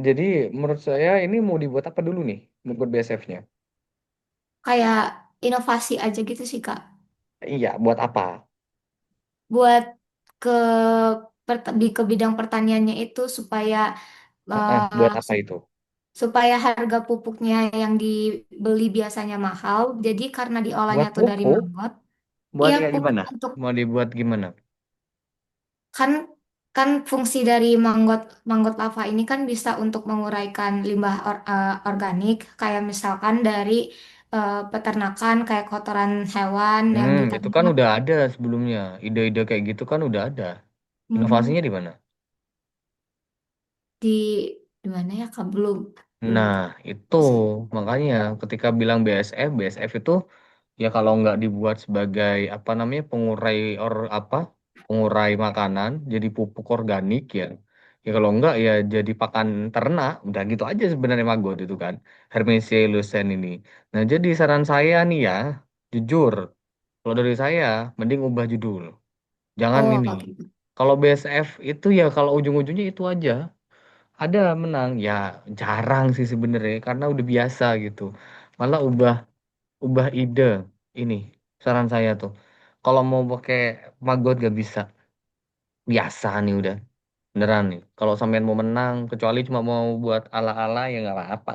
jadi menurut saya ini mau dibuat apa dulu nih Magot BSF-nya? Kayak inovasi aja gitu sih Kak. Iya, buat apa? Buat ke di ke bidang pertaniannya itu supaya Buat eh, apa itu? supaya harga pupuknya yang dibeli biasanya mahal, jadi karena diolahnya Buat tuh dari pupuk? mangot, Buat iya kayak pupuk gimana? untuk Mau dibuat gimana? kan kan fungsi dari manggot manggot lava ini kan bisa untuk menguraikan limbah organik, kayak misalkan dari peternakan kayak kotoran hewan yang Itu kan ditambah udah ada sebelumnya. Ide-ide kayak gitu kan udah ada. hmm, Inovasinya di mana? di di mana ya Kak, belum belum Nah, tahu itu sih. makanya ketika bilang BSF itu ya kalau nggak dibuat sebagai apa namanya pengurai makanan jadi pupuk organik ya. Ya kalau nggak ya jadi pakan ternak. Udah gitu aja sebenarnya Magot itu kan. Hermesiae lucent ini. Nah, jadi saran saya nih ya, jujur, kalau dari saya mending ubah judul. Jangan Oh ini. gitu. Kalau BSF itu ya kalau ujung-ujungnya itu aja. Ada menang ya jarang sih sebenarnya karena udah biasa gitu. Malah ubah ubah ide ini saran saya tuh. Kalau mau pakai magot gak bisa. Biasa nih udah. Beneran nih. Kalau sampean mau menang kecuali cuma mau buat ala-ala ya nggak apa-apa.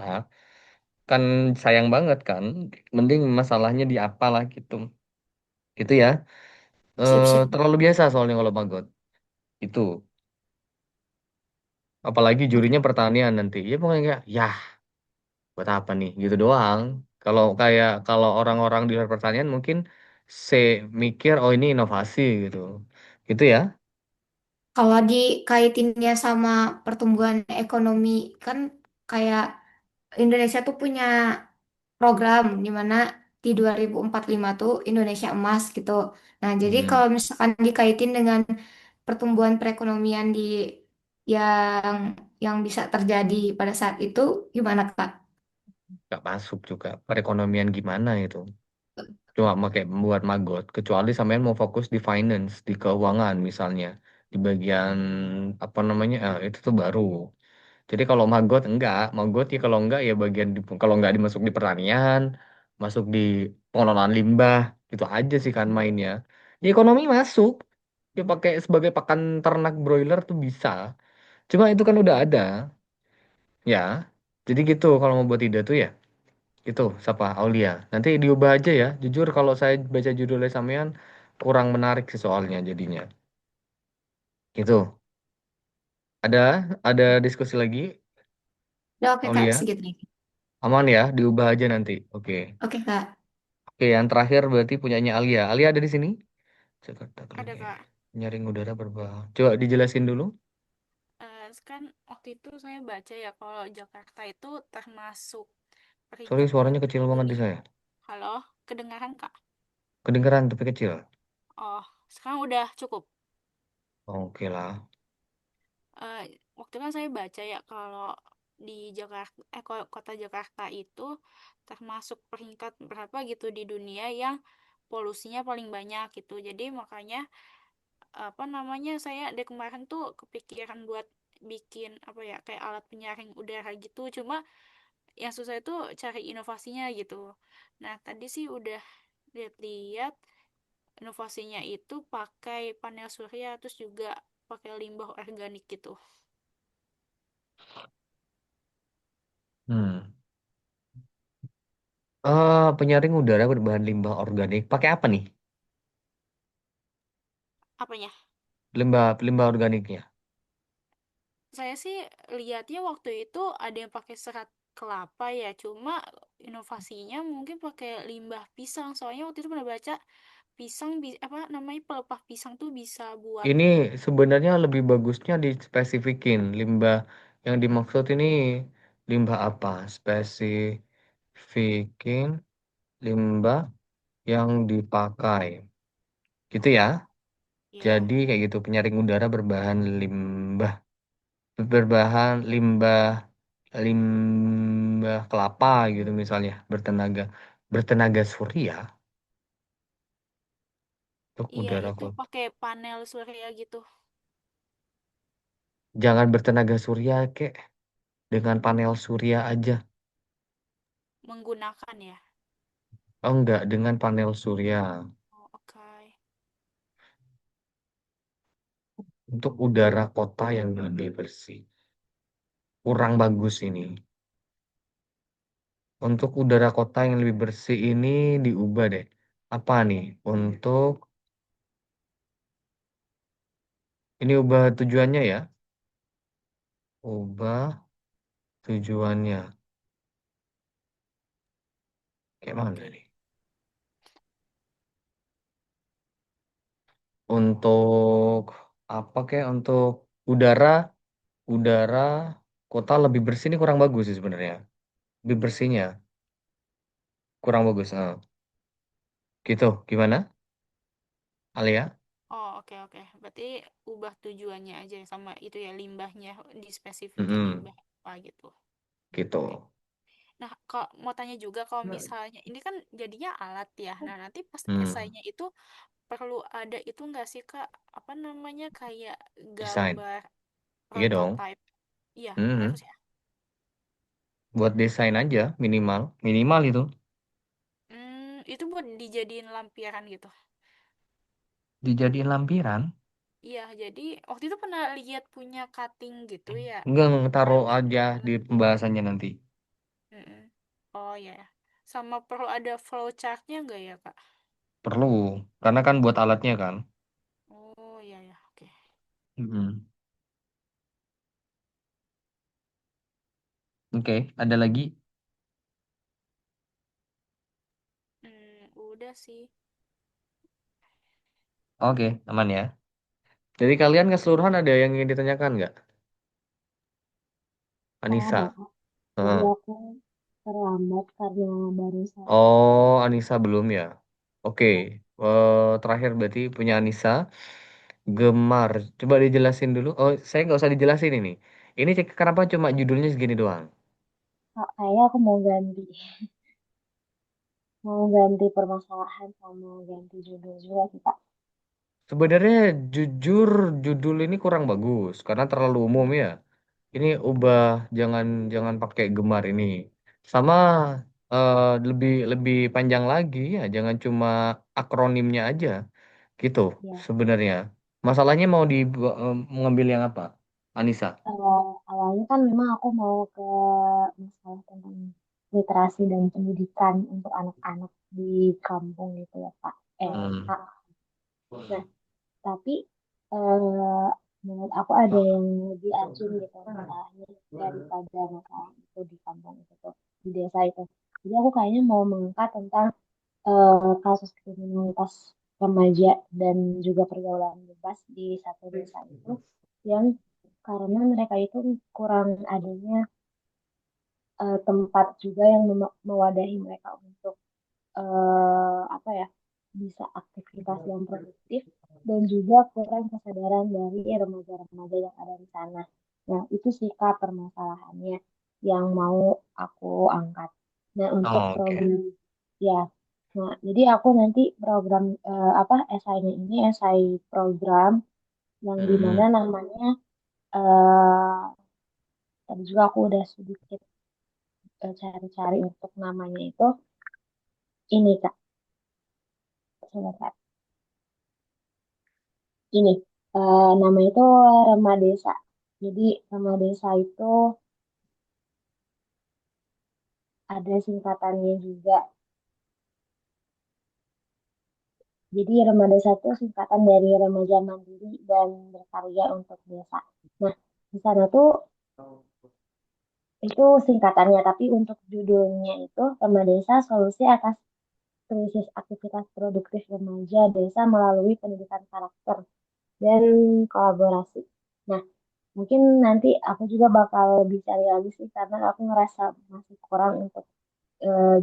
Kan sayang banget kan. Mending masalahnya di apalah gitu. Itu ya. Sip sip. Terlalu biasa soalnya kalau magot. Itu. Apalagi jurinya pertanian nanti. Ya pokoknya kayak, ya buat apa nih gitu doang. Kalau orang-orang di luar pertanian mungkin se mikir oh ini inovasi gitu gitu ya. Kalau dikaitinnya sama pertumbuhan ekonomi kan kayak Indonesia tuh punya program di mana di 2045 tuh Indonesia emas gitu. Nah, jadi Hmm. kalau misalkan dikaitin dengan pertumbuhan perekonomian yang bisa terjadi pada saat itu gimana Kak? gak masuk juga. Perekonomian gimana itu? Cuma pakai buat magot. Kecuali sampean mau fokus di finance, di keuangan misalnya. Di bagian apa namanya? Itu tuh baru. Jadi kalau magot ya kalau enggak ya bagian kalau enggak dimasuk di pertanian, masuk di pengelolaan limbah, itu aja sih kan mainnya. Ya ekonomi masuk, ya pakai sebagai pakan ternak broiler tuh bisa. Cuma itu kan udah ada, ya. Jadi gitu kalau mau buat ide tuh ya, itu siapa Aulia. Nanti diubah aja ya. Jujur kalau saya baca judulnya sampean kurang menarik sih soalnya jadinya. Gitu. Ada ada diskusi lagi, Udah oke Kak, Aulia. segitu nih. Aman ya, diubah aja nanti. Oke. Oke Kak. Oke, yang terakhir berarti punyanya Alia. Alia ada di sini? Jakarta Ada Clean Air. Kak. Nyaring udara berbahaya. Coba dijelasin dulu. Kan waktu itu saya baca ya kalau Jakarta itu termasuk Sorry, peringkat suaranya berapa kecil gitu banget di. di saya. Halo, kedengaran Kak? Kedengeran tapi kecil. Oh, sekarang udah cukup. Oke lah. Eh, Waktu kan saya baca ya kalau di Jakarta, kota Jakarta itu termasuk peringkat berapa gitu di dunia yang polusinya paling banyak gitu. Jadi makanya apa namanya saya dari kemarin tuh kepikiran buat bikin apa ya kayak alat penyaring udara gitu. Cuma yang susah itu cari inovasinya gitu. Nah, tadi sih udah lihat-lihat inovasinya itu pakai panel surya terus juga pakai limbah organik gitu. Hmm. Penyaring udara berbahan limbah organik. Pakai apa nih? Apanya? Limbah limbah organiknya. Saya sih lihatnya waktu itu ada yang pakai serat kelapa ya, cuma inovasinya mungkin pakai limbah pisang. Soalnya waktu itu pernah baca pisang apa namanya pelepah pisang tuh bisa buat Ini sebenarnya lebih bagusnya dispesifikin. Limbah yang dimaksud ini limbah apa? Spesifikin limbah yang dipakai. Gitu ya. ya. Jadi kayak gitu penyaring udara berbahan limbah kelapa gitu misalnya bertenaga surya untuk Iya, udara itu kok. pakai panel surya gitu. Jangan bertenaga surya kek dengan panel surya aja. Menggunakan ya. Oh enggak dengan panel surya Oh, oke. untuk udara kota yang lebih bersih. Kurang bagus ini. Untuk udara kota yang lebih bersih ini diubah deh. Apa nih? Untuk ini ubah tujuannya ya. Ubah tujuannya. Kayak mana Oke. nih? Untuk apa kayak untuk udara udara kota lebih bersih ini kurang bagus sih sebenarnya. Lebih bersihnya kurang bagus. Gitu. Gimana? Alia? Oh, oke oke. Berarti ubah tujuannya aja sama itu ya limbahnya dispesifikin Mm-mm. limbah apa gitu. Gitu. Oke. Nah, kok mau tanya juga kalau misalnya ini kan jadinya alat ya. Nah, nanti pas Hmm. esainya itu perlu ada itu nggak sih Kak? Apa namanya kayak Desain. gambar Iya dong. prototype? Iya, Hmm. harus ya. Buat desain aja minimal. Minimal itu. Itu buat dijadiin lampiran gitu. Dijadiin lampiran. Iya, jadi waktu itu pernah lihat punya cutting gitu ya. Enggak taruh Harus aja di buat. pembahasannya nanti. Mm-mm. Oh ya, ya. Sama perlu ada flowchartnya nggak ya Kak? Perlu. Karena kan buat alatnya kan. Oh ya ya, oke. Mm-mm. Oke. Ada lagi? Udah sih. Oke. Aman ya. Jadi kalian keseluruhan ada yang ingin ditanyakan nggak? Ada Anissa. Kak, jadi Heeh. aku terlambat karena baru saja. Oh, Anissa belum ya. Oke. Terakhir berarti punya Anissa. Gemar. Coba dijelasin dulu. Oh, saya nggak usah dijelasin ini. Ini kenapa cuma judulnya segini doang? Kayaknya aku mau ganti permasalahan sama ganti judul juga sih Kak. Sebenarnya jujur judul ini kurang bagus karena terlalu umum ya. Ini ubah, jangan jangan pakai gemar ini. Sama eh, lebih lebih panjang lagi ya, jangan cuma akronimnya aja gitu Ya, sebenarnya. Masalahnya mau mengambil yang apa? Anissa. awalnya kan memang aku mau ke masalah tentang literasi dan pendidikan untuk anak-anak di kampung gitu ya Kak. Hmm. Kak. Nah, tapi eh, menurut aku ada yang lebih urgent gitu masalahnya daripada masalah itu di kampung itu tuh, di desa itu. Jadi aku kayaknya mau mengangkat tentang kasus kriminalitas remaja dan juga pergaulan bebas di satu desa itu yang karena mereka itu kurang adanya tempat juga yang mewadahi mereka untuk apa ya bisa aktivitas yang produktif dan juga kurang kesadaran dari remaja-remaja yang ada di sana. Nah, itu sih Kak permasalahannya yang mau aku angkat. Nah, untuk Oh, oke. program ya. Nah, jadi aku nanti program apa esainya ini esai program yang dimana Hmm. namanya eh tadi juga aku udah sedikit cari-cari untuk namanya itu ini Kak. Sebentar. Ini nama itu Remah Desa. Jadi Remah Desa itu ada singkatannya juga. Jadi Remah Desa itu singkatan dari Remaja Mandiri dan Berkarya untuk Desa. Nah, di sana tuh itu singkatannya, tapi untuk judulnya itu Remah Desa Solusi Atas Krisis Aktivitas Produktif Remaja Desa Melalui Pendidikan Karakter dan Kolaborasi. Nah, mungkin nanti aku juga bakal lebih cari lagi sih karena aku ngerasa masih kurang untuk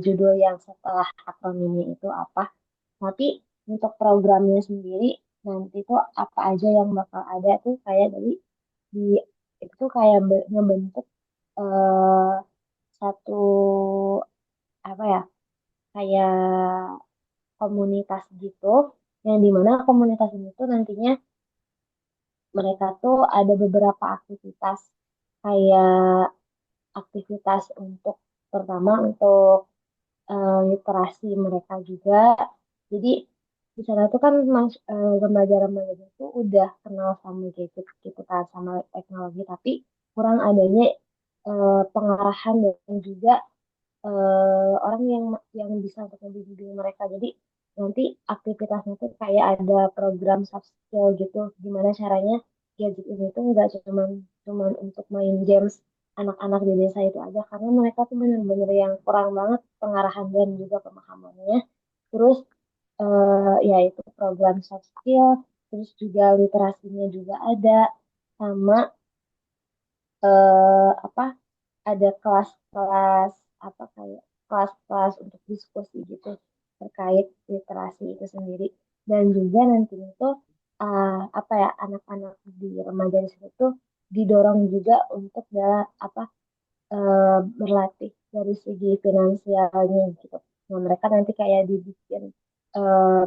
judul yang setelah akronimnya itu apa. Tapi untuk programnya sendiri nanti tuh apa aja yang bakal ada tuh kayak dari di itu tuh kayak ngebentuk eh, satu apa ya kayak komunitas gitu yang dimana komunitas ini tuh nantinya mereka tuh ada beberapa aktivitas kayak aktivitas untuk pertama untuk literasi mereka juga. Jadi di sana tuh kan remaja-remaja itu udah kenal sama gadget gitu kan sama teknologi tapi kurang adanya pengarahan dan juga orang yang bisa untuk membimbing mereka. Jadi nanti aktivitasnya tuh kayak ada program soft skill gitu, gimana caranya gadget ini tuh nggak cuman untuk main games anak-anak di desa itu aja, karena mereka tuh bener-bener yang kurang banget pengarahan dan juga pemahamannya. Terus ya itu program soft skill, terus juga literasinya juga ada, sama apa ada kelas-kelas apa kayak kelas-kelas untuk diskusi gitu terkait literasi itu sendiri dan juga nanti itu apa ya anak-anak di remaja di situ tuh didorong juga untuk apa berlatih dari segi finansialnya gitu. Nah, mereka nanti kayak dibikin eh,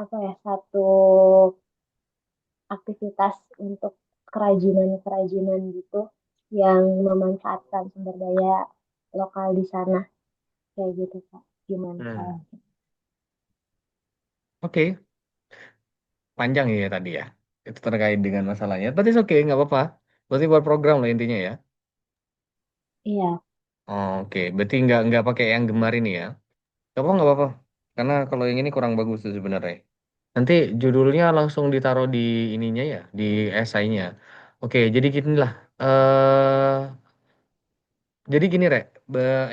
apa ya satu aktivitas untuk kerajinan-kerajinan gitu yang memanfaatkan sumber daya lokal di sana kayak gitu Kak. Gimana Hmm. kalau Oke, panjang ya tadi ya. Itu terkait dengan masalahnya. Tapi oke, nggak apa-apa. Berarti buat program lah intinya ya. iya, Oke, berarti nggak pakai yang gemar ini ya. Nggak apa-apa. Karena kalau yang ini kurang bagus tuh sebenarnya. Nanti judulnya langsung ditaruh di ininya ya, di esainya. Oke, jadi gini lah. Jadi gini, Rek.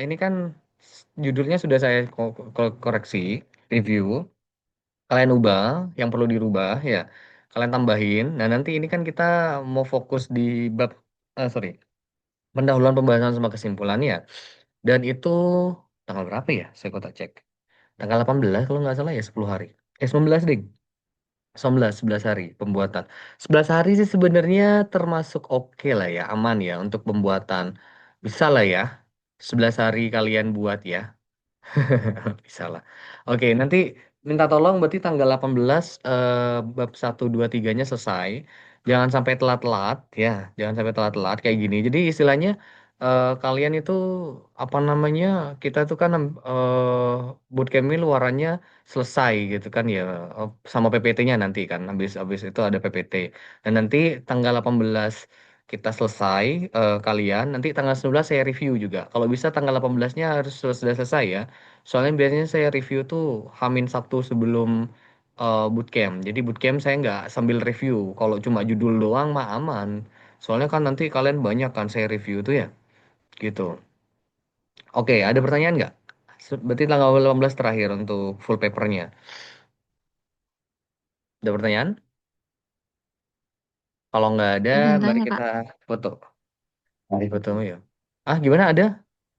Ini kan judulnya sudah saya koreksi, review. Kalian ubah, yang perlu dirubah ya. Kalian tambahin. Nah, nanti ini kan kita mau fokus di bab, sorry, pendahuluan pembahasan sama kesimpulan ya. Dan itu tanggal berapa ya? Saya kota cek. Tanggal 18 kalau nggak salah ya 10 hari. 19 ding. 11 hari pembuatan. 11 hari sih sebenarnya termasuk oke lah ya, aman ya untuk pembuatan. Bisa lah ya. 11 hari kalian buat ya. Bisa lah. Oke, nanti minta tolong berarti tanggal 18 bab 1, 2, 3-nya selesai. Jangan sampai telat-telat ya. Jangan sampai telat-telat kayak gini. Jadi istilahnya kalian itu apa namanya? Kita tuh kan bootcampnya luarannya selesai gitu kan ya sama PPT-nya nanti kan. Habis itu ada PPT. Dan nanti tanggal 18 kita selesai kalian nanti tanggal 19 saya review juga. Kalau bisa tanggal 18-nya harus sudah selesai ya. Soalnya biasanya saya review tuh Hamin Sabtu sebelum bootcamp. Jadi bootcamp saya nggak sambil review. Kalau cuma judul doang mah aman. Soalnya kan nanti kalian banyak kan saya review tuh ya. Gitu. Oke, ada pertanyaan nggak? Berarti tanggal 18 terakhir untuk full papernya. Ada pertanyaan? Kalau nggak ada, Ada yang mari tanya, kita Kak. foto. Mari foto ya. Ah, gimana? Ada?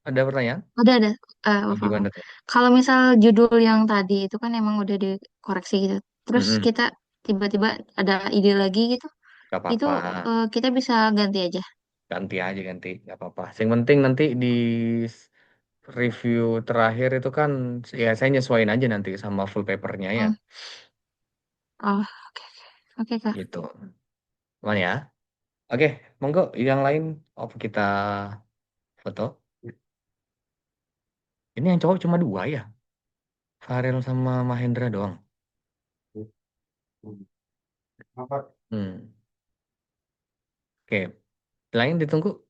Ada pertanyaan? Ada. Ah, Apa-apa. gimana tuh? Kalau misal judul yang tadi itu kan emang udah dikoreksi gitu. Terus Mm-mm. kita tiba-tiba ada ide lagi gitu. Gak Itu apa-apa. kita bisa ganti aja. Ganti aja ganti. Gak apa-apa. Yang penting nanti di review terakhir itu kan ya saya nyesuaiin aja nanti sama full papernya ya Hmm. Oh, oke. Oke, Kak. gitu. Aman ya? Oke, monggo yang lain apa kita foto? Ini yang cowok cuma dua ya? Farel sama Mahendra doang. Hmm. Oke, lain ditunggu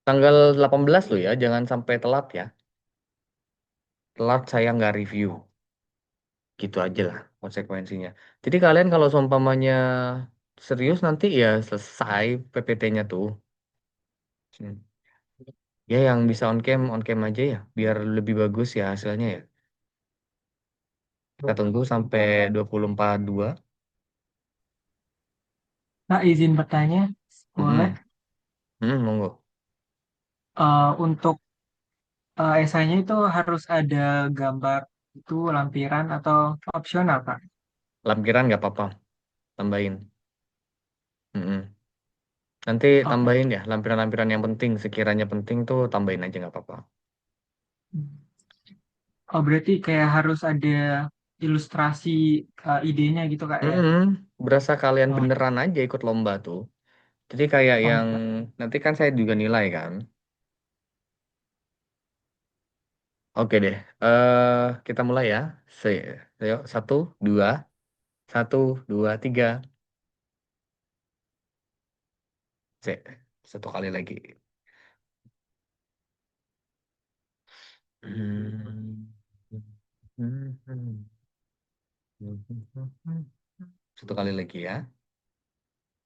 tanggal 18 loh ya, jangan sampai telat ya. Telat saya nggak review. Gitu aja lah konsekuensinya. Jadi kalian kalau seumpamanya serius nanti ya selesai PPT-nya tuh. Hmm. Ya yang bisa on cam aja ya, biar lebih bagus ya hasilnya ya. Kita tunggu sampai 2042. Kak, izin bertanya, boleh? Mm-mm. Monggo. Untuk esainya itu harus ada gambar itu lampiran atau opsional, Kak? Lampiran nggak apa-apa, tambahin. Mm-mm. Nanti Oke. tambahin ya, lampiran-lampiran yang penting, sekiranya penting tuh tambahin aja nggak apa-apa. Oh, berarti kayak harus ada ilustrasi idenya gitu, Kak ya? Mm-mm. Berasa kalian Oh, beneran aja ikut lomba tuh. Jadi kayak yang oke. nanti kan saya juga nilai kan. Oke deh, kita mulai ya. Ayo, 1, 2, 1, 2, 3. Satu kali lagi. Hmm. Satu kali lagi ya.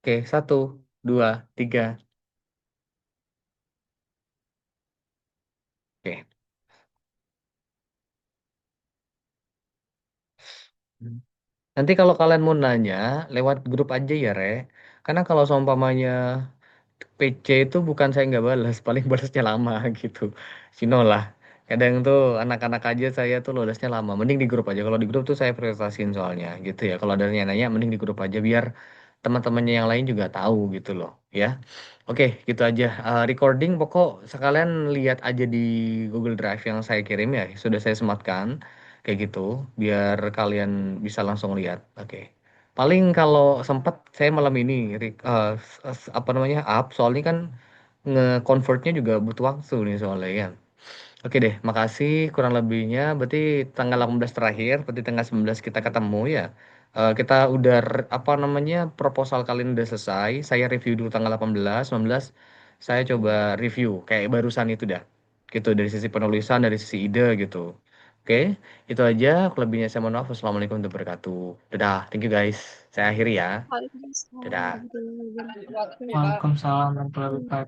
Oke, 1, 2, 3. Oke. Nanti kalau kalian mau nanya, lewat grup aja ya, Re. Karena kalau seumpamanya PC itu bukan saya nggak balas, paling balasnya lama gitu. Sino lah. Kadang tuh anak-anak aja saya tuh balasnya lama. Mending di grup aja. Kalau di grup tuh saya prioritasin soalnya gitu ya. Kalau ada yang nanya, mending di grup aja biar teman-temannya yang lain juga tahu gitu loh, ya. Oke, gitu aja. Recording pokok sekalian lihat aja di Google Drive yang saya kirim ya. Sudah saya sematkan kayak gitu biar kalian bisa langsung lihat. Oke. Paling kalau sempat saya malam ini apa namanya up soalnya kan nge-convertnya juga butuh waktu nih soalnya ya. Oke deh, makasih kurang lebihnya berarti tanggal 18 terakhir, berarti tanggal 19 kita ketemu ya. Kita udah apa namanya proposal kalian udah selesai. Saya review dulu tanggal 18, 19 saya coba review kayak barusan itu dah. Gitu dari sisi penulisan, dari sisi ide gitu. Oke, itu aja. Lebihnya saya mohon maaf. Wassalamualaikum warahmatullahi wabarakatuh. Dadah, thank you guys. Saya akhiri ya. Waalaikumsalam Dadah. warahmatullahi wabarakatuh. Waalaikumsalam warahmatullahi wabarakatuh.